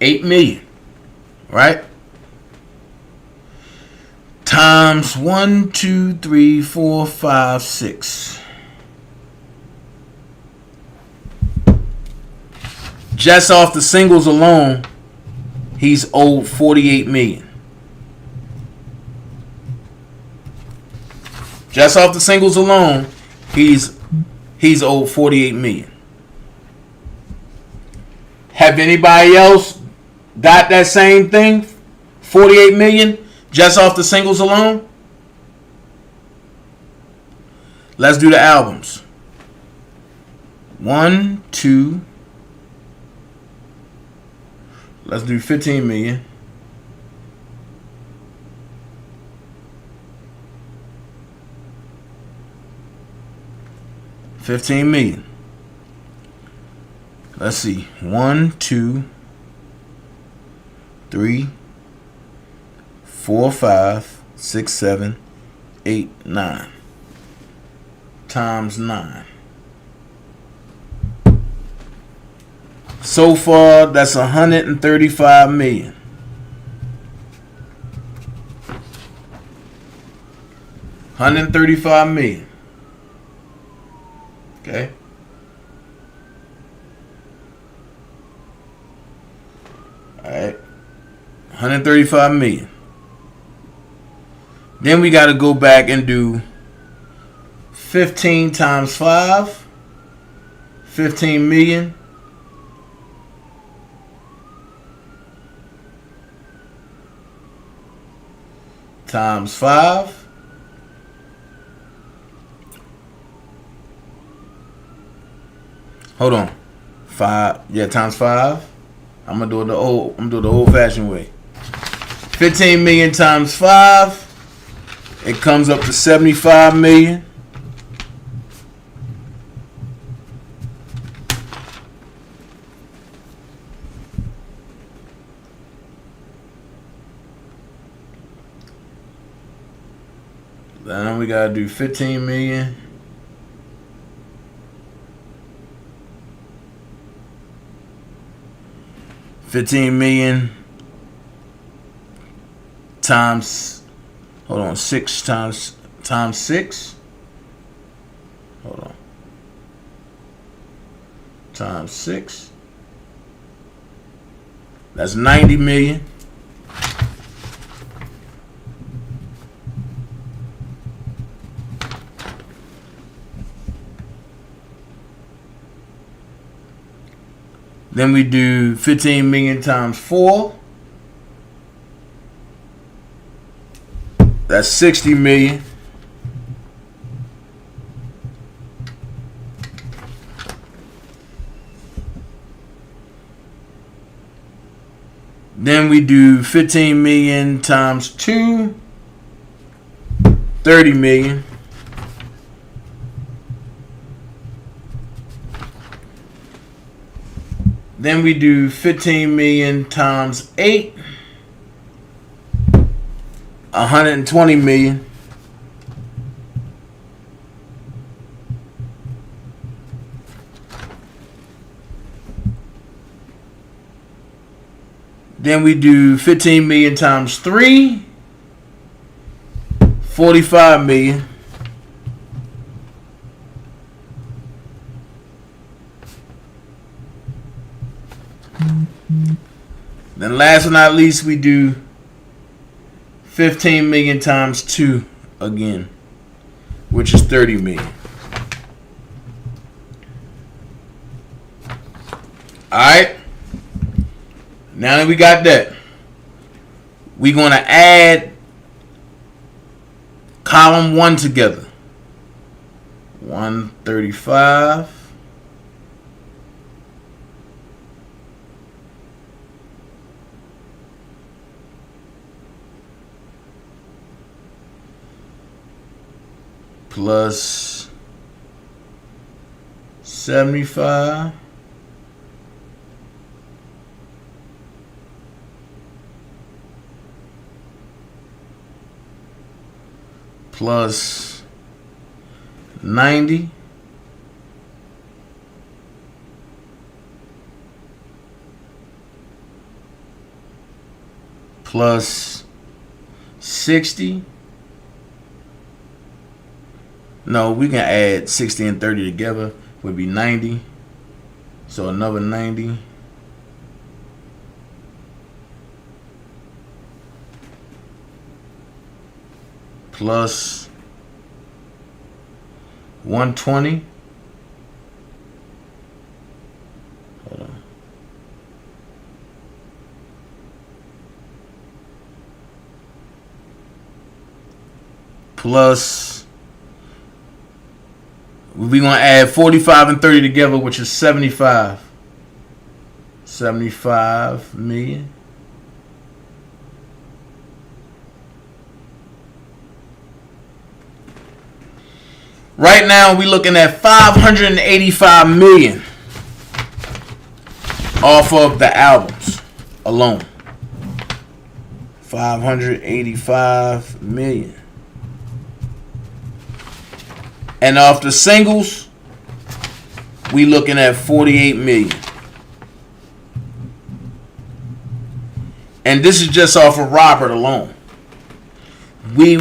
$8 million, right? Times 1, 2, 3, 4, 5, 6. Just off the singles alone, he's owed $48 million. Just off the singles alone, he's owed $48 million. Have anybody else got that same thing? $48 million just off the singles alone? Let's do the albums. 1, 2. Let's do 15 million. $15 million. Let's see. 1, 2, 3, 4, 5, 6, 7, 8, 9. Times 9. So far, that's $135 million. $135 million. Okay. All right. $135 million. Then we got to go back and do 15 times 5. 15 million. Times 5. Hold on. 5. Yeah, times 5. I'm gonna do it the old-fashioned way. 15 million times 5. It comes up to 75 million. Then we gotta do 15 million. $15 million times, hold on, 6 times 6. Hold on. Times 6. That's 90 million. Then we do 15 million times 4. That's 60 million. Then we do 15 million times 2. 30 million. Then we do 15 million times 8. 120 million. Then we do 15 million times 3. 45 million. Then last but not least, we do 15 million times 2 again, which is 30 million. Alright. Now that we got that, we're going to add column 1 together. 135. plus 75 plus 90 plus 60. No, we can add 60 and 30 together, would be 90. So another 90. Plus 120. Hold on. Plus, we're going to add 45 and 30 together, which is 75. 75 million. Right now, we're looking at 585 million off of the albums alone. 585 million. And off the singles, we looking at 48 million. And this is just off of Robert alone. We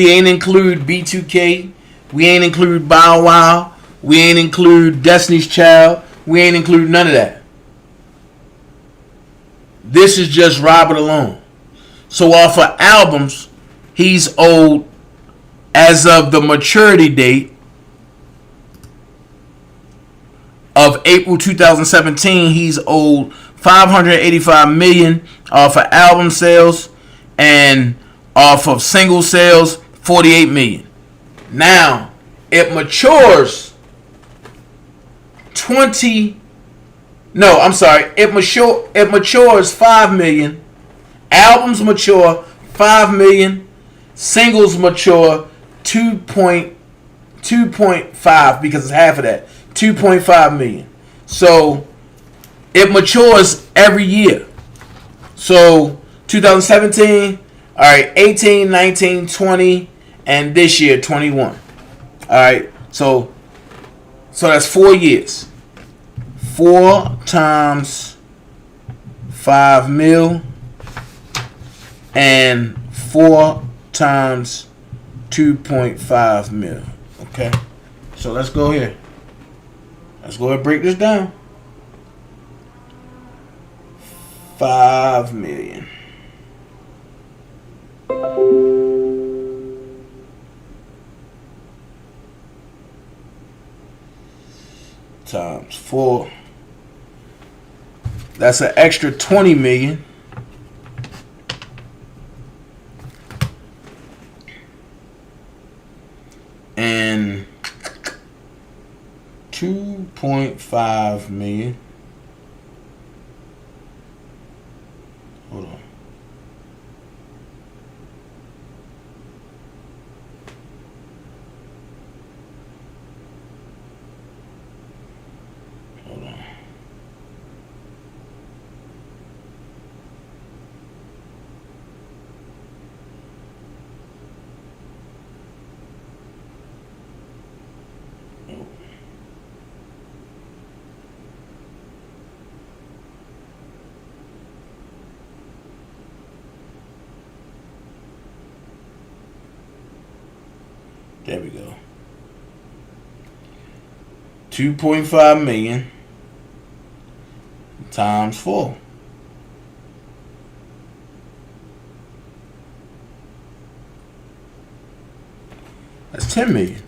ain't include B2K. We ain't include Bow Wow. We ain't include Destiny's Child. We ain't include none of that. This is just Robert alone. So off of albums, he's owed, as of the maturity date of April 2017, he's owed 585 million off of album sales, and off of single sales 48 million. Now it matures it matures 5 million. Albums mature 5 million. Singles mature 2.5, because it's half of that. 2.5 million. So it matures every year. So 2017, all right, 18, 19, 20, and this year 21. All right, so that's 4 years. 4 times 5 mil, and 4 times 2.5 mil. Okay, so let's go here. Let's go ahead and break this down. 5 million. Times 4. That's an extra 20 million. And 2.5 million. Hold on. Hold on. There we go. 2.5 million times 4. That's 10 million.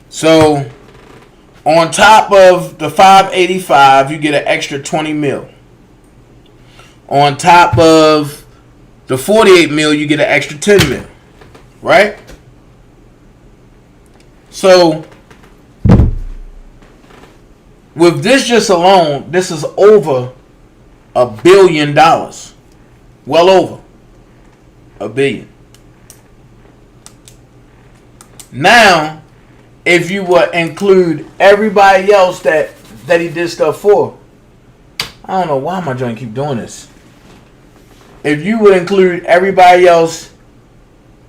So on top of the 585, you get an extra 20 mil. On top of the 48 mil, you get an extra 10 mil. Right? So with this just alone, this is over $1 billion. Well over. $1 billion. Now, if you would include everybody else that he did stuff for, I don't know why my joint keep doing this. If you would include everybody else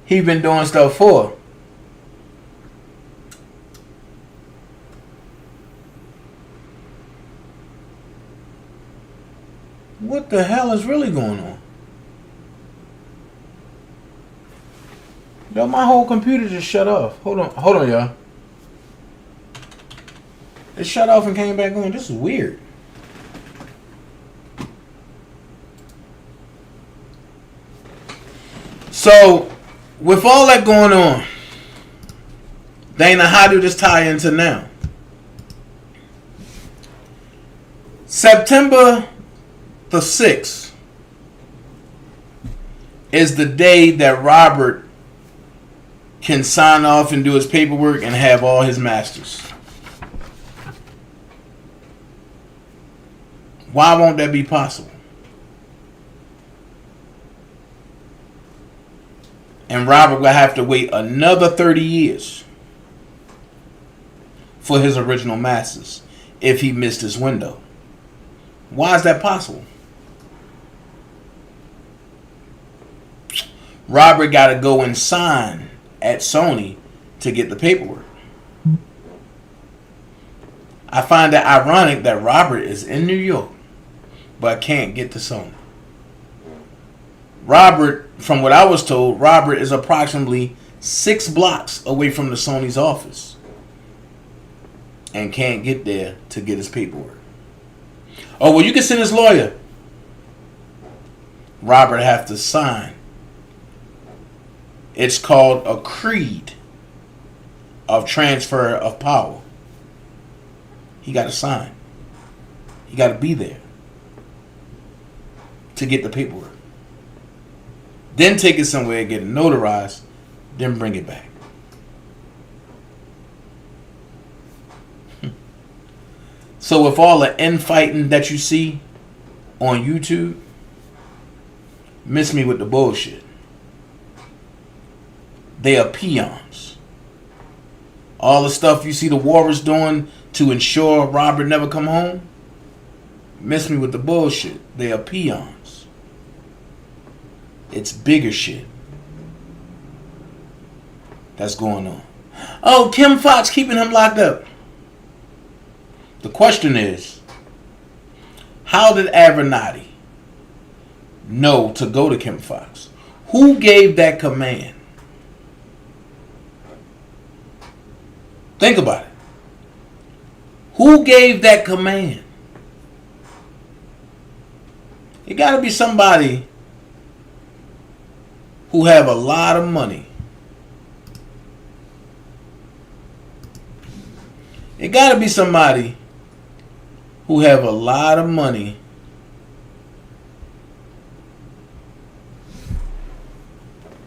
he been doing stuff for, what the hell is really going on? Yo, my whole computer just shut off. Hold on, y'all. It shut off and came back on. This is weird. So, with all that going on, Dana, how do this tie into now? September the 6th is the day that Robert can sign off and do his paperwork and have all his masters. Why won't that be possible? And Robert will have to wait another 30 years for his original masters if he missed his window. Why is that possible? Robert got to go and sign at Sony to get the paperwork. I find it ironic that Robert is in New York but can't get to Sony. Robert, from what I was told, Robert is approximately 6 blocks away from the Sony's office and can't get there to get his paperwork. Oh, well, you can send his lawyer. Robert have to sign. It's called a creed of transfer of power. He got to sign. He got to be there to get the paperwork. Then take it somewhere, get it notarized, then bring it back. So with all the infighting that you see on YouTube, miss me with the bullshit. They are peons. All the stuff you see the Warriors doing to ensure Robert never come home, miss me with the bullshit. They are peons. It's bigger shit that's going on. Oh, Kim Fox keeping him locked up. The question is, how did Avenatti know to go to Kim Fox? Who gave that command? Think about it. Who gave that command? It got to be somebody who have a lot of money. It got to be somebody who have a lot of money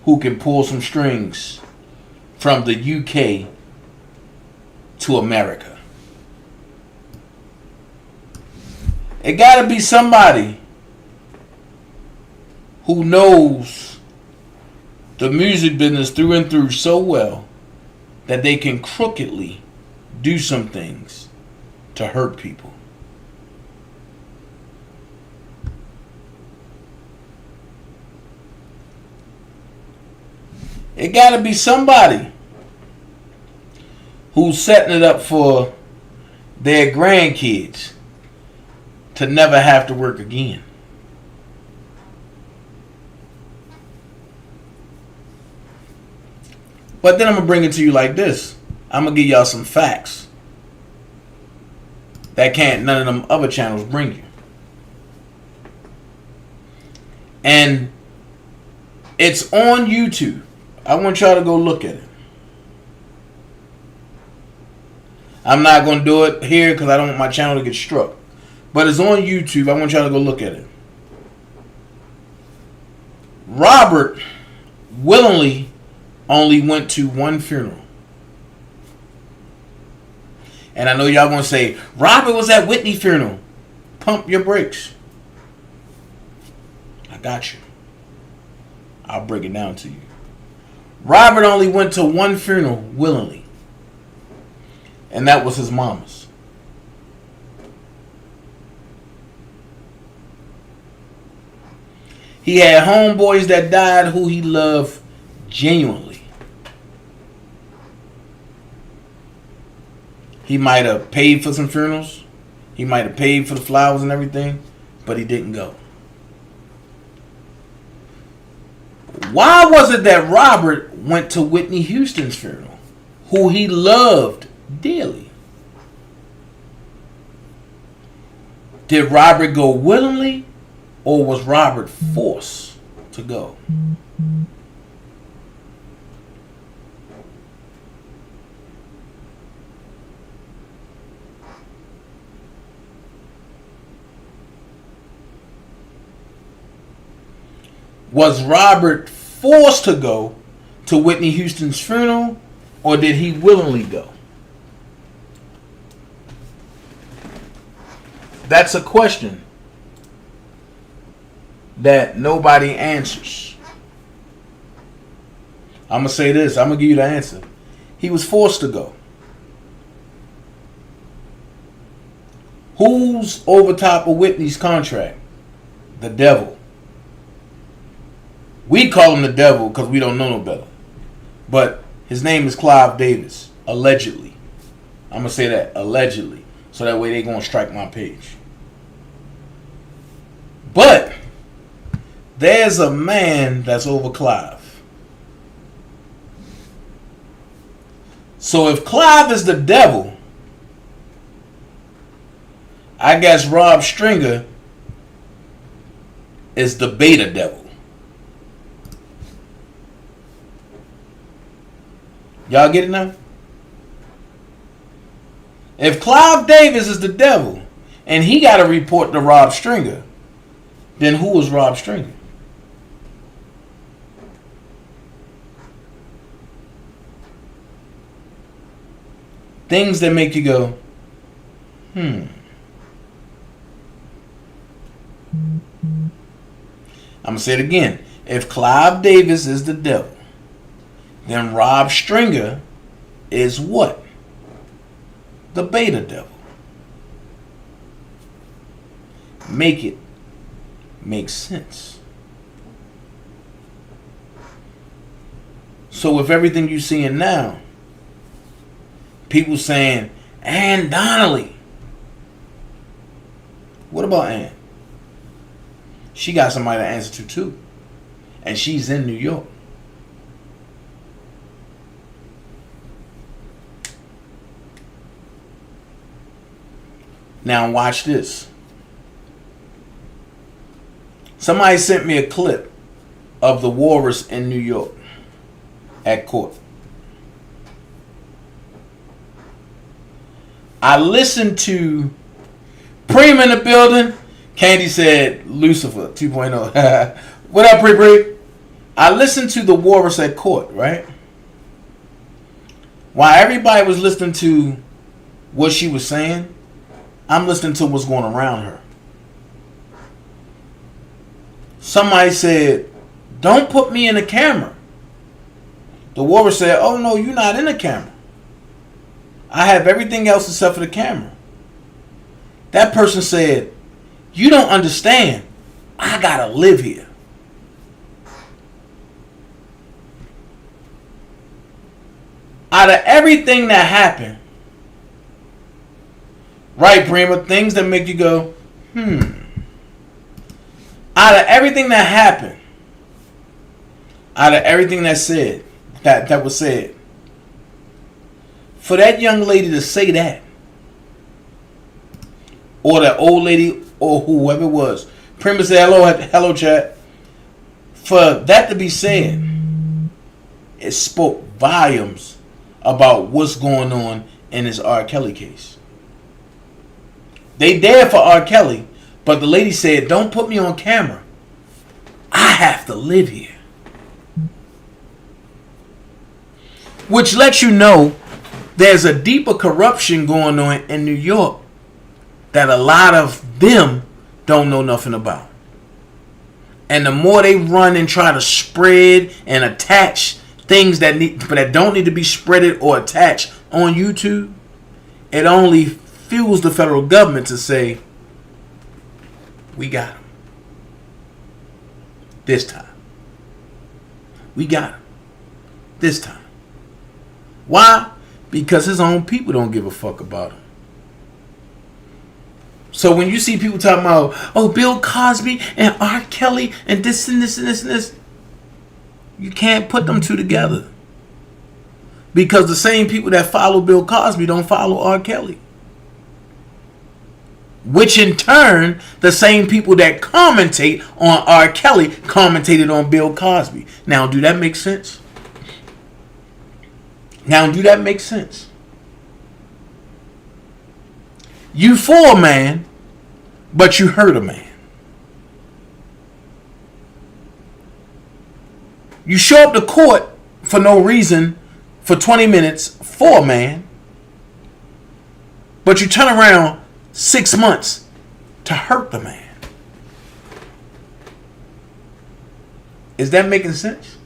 who can pull some strings from the UK to America. It got to be somebody who knows the music business through and through so well that they can crookedly do some things to hurt people. It got to be somebody who's setting it up for their grandkids to never have to work again. But then I'm going to bring it to you like this. I'm going to give y'all some facts that can't none of them other channels bring you. And it's on YouTube. I want y'all to go look at it. I'm not going to do it here because I don't want my channel to get struck. But it's on YouTube. I want y'all to go look at it. Robert willingly only went to one funeral. And I know y'all going to say, Robert was at Whitney's funeral. Pump your brakes. I got you. I'll break it down to you. Robert only went to one funeral willingly, and that was his mama's. He had homeboys that died who he loved genuinely. He might have paid for some funerals. He might have paid for the flowers and everything, but he didn't go. Why was it that Robert went to Whitney Houston's funeral, who he loved dearly? Did Robert go willingly, or was Robert forced to go? Was Robert forced to go to Whitney Houston's funeral, or did he willingly go? That's a question that nobody answers. I'm going to say this. I'm going to give you the answer. He was forced to go. Who's over top of Whitney's contract? The devil. We call him the devil because we don't know no better. But his name is Clive Davis. Allegedly. I'm going to say that. Allegedly. So that way they going to strike my page. But there's a man that's over Clive. So if Clive is the devil, I guess Rob Stringer is the beta devil. Y'all get it now? If Clive Davis is the devil and he got to report to Rob Stringer, then who is Rob Stringer? Things that make you go, I'm going to say it again. If Clive Davis is the devil, then Rob Stringer is what? The beta devil. Make it make sense. So with everything you're seeing now, people saying, Ann Donnelly. What about Ann? She got somebody to answer to too. And she's in New York. Now watch this. Somebody sent me a clip of the walrus in New York at court. I listened to Preem in the building. Candy said Lucifer 2.0. What up, Pre? I listened to the walrus at court, right? While everybody was listening to what she was saying, I'm listening to what's going around her. Somebody said, don't put me in the camera. The walrus said, oh no, you're not in the camera. I have everything else except for the camera. That person said, you don't understand. I gotta live here. Out of everything that happened, right, Prima, things that make you go, Out of everything that happened, out of everything that said, that was said, for that young lady to say that, or that old lady, or whoever it was, Prima said, hello, chat. For that to be said, it spoke volumes about what's going on in this R. Kelly case. They there for R. Kelly, but the lady said, don't put me on camera. I have to live here. Which lets you know there's a deeper corruption going on in New York that a lot of them don't know nothing about. And the more they run and try to spread and attach things that don't need to be spreaded or attached on YouTube, it only fuels the federal government to say, we got him. This time. We got him. This time. Why? Because his own people don't give a fuck about him. So when you see people talking about, oh, Bill Cosby and R. Kelly and this and this and this and this, you can't put them two together. Because the same people that follow Bill Cosby don't follow R. Kelly. Which in turn, the same people that commentate on R. Kelly commentated on Bill Cosby. Now, do that make sense? Now, do that make sense? You for a man, but you hurt a man. You show up to court for no reason for 20 minutes for a man, but you turn around 6 months to hurt the man. Is that making sense?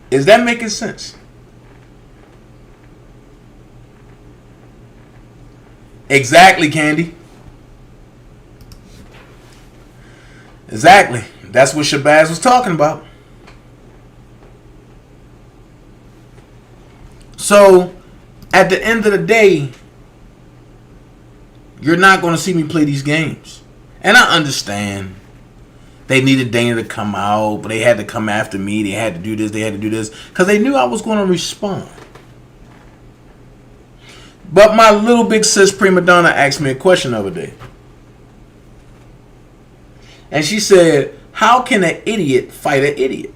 Is that making sense? Exactly, Candy. Exactly. That's what Shabazz was talking about. So, at the end of the day, you're not going to see me play these games. And I understand. They needed Dana to come out, but they had to come after me. They had to do this, they had to do this. Because they knew I was going to respond. But my little big sis prima donna asked me a question the other day. And she said, how can an idiot fight an idiot?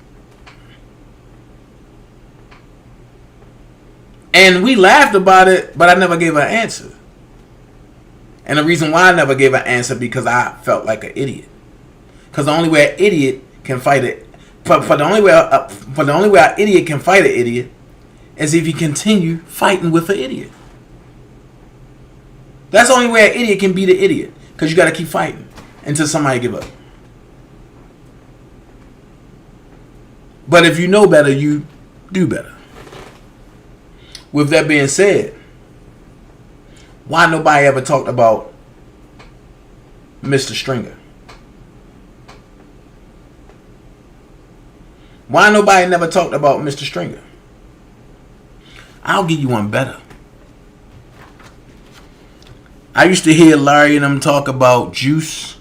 And we laughed about it, but I never gave her an answer. And the reason why I never gave her an answer, because I felt like an idiot. Because the only way an idiot can fight it, for the only way an idiot can fight an idiot, is if you continue fighting with an idiot. That's the only way an idiot can beat an idiot. Because you got to keep fighting until somebody give up. But if you know better, you do better. With that being said, why nobody ever talked about Mr. Stringer? Why nobody never talked about Mr. Stringer? I'll give you one better. I used to hear Larry and them talk about Juice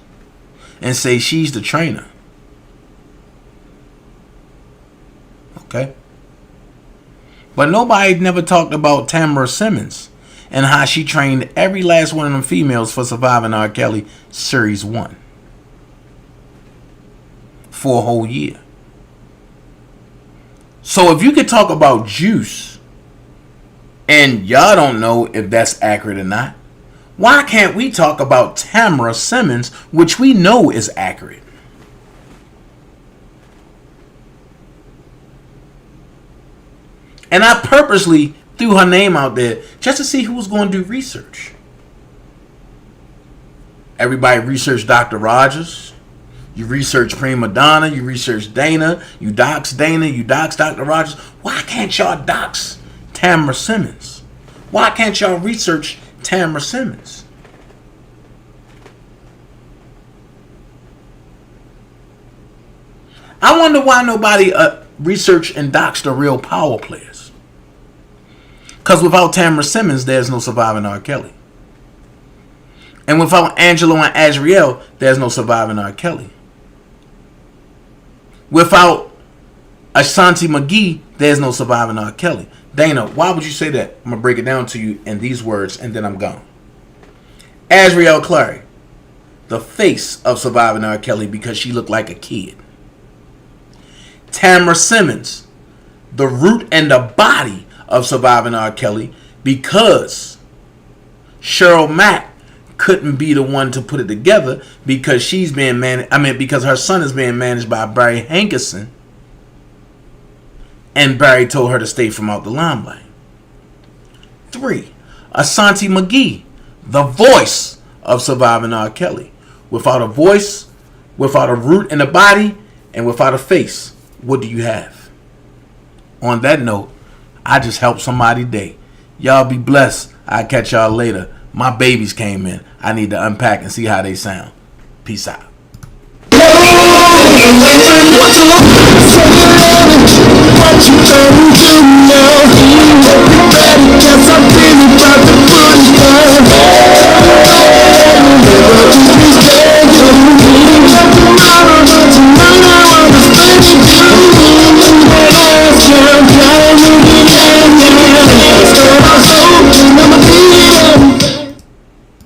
and say she's the trainer. Okay? But nobody never talked about Tamara Simmons and how she trained every last one of them females for Surviving R. Kelly Series 1 for a whole year. So if you could talk about Juice and y'all don't know if that's accurate or not, why can't we talk about Tamara Simmons, which we know is accurate? And I purposely threw her name out there just to see who was going to do research. Everybody researched Dr. Rogers. You research Prima Donna. You research Dana. You dox Dana. You dox Dr. Rogers. Why can't y'all dox Tamara Simmons? Why can't y'all research Tamara Simmons? I wonder why nobody researched and doxed the real power players. Because without Tamara Simmons, there's no Surviving R. Kelly. And without Angelo and Azriel, there's no Surviving R. Kelly. Without Ashanti McGee, there's no Surviving R. Kelly. Dana, why would you say that? I'm going to break it down to you in these words, and then I'm gone. Azriel Clary, the face of Surviving R. Kelly because she looked like a kid. Tamara Simmons, the root and the body of Surviving R. Kelly because Cheryl Mack couldn't be the one to put it together because she's being managed. Because her son is being managed by Barry Hankerson, and Barry told her to stay from out the limelight. 3, Ashanti McGee, the voice of surviving R. Kelly. Without a voice, without a root in the body, and without a face, what do you have? On that note, I just helped somebody day. Y'all be blessed. I'll catch y'all later. My babies came in. I need to unpack and see how they sound. Peace out. What you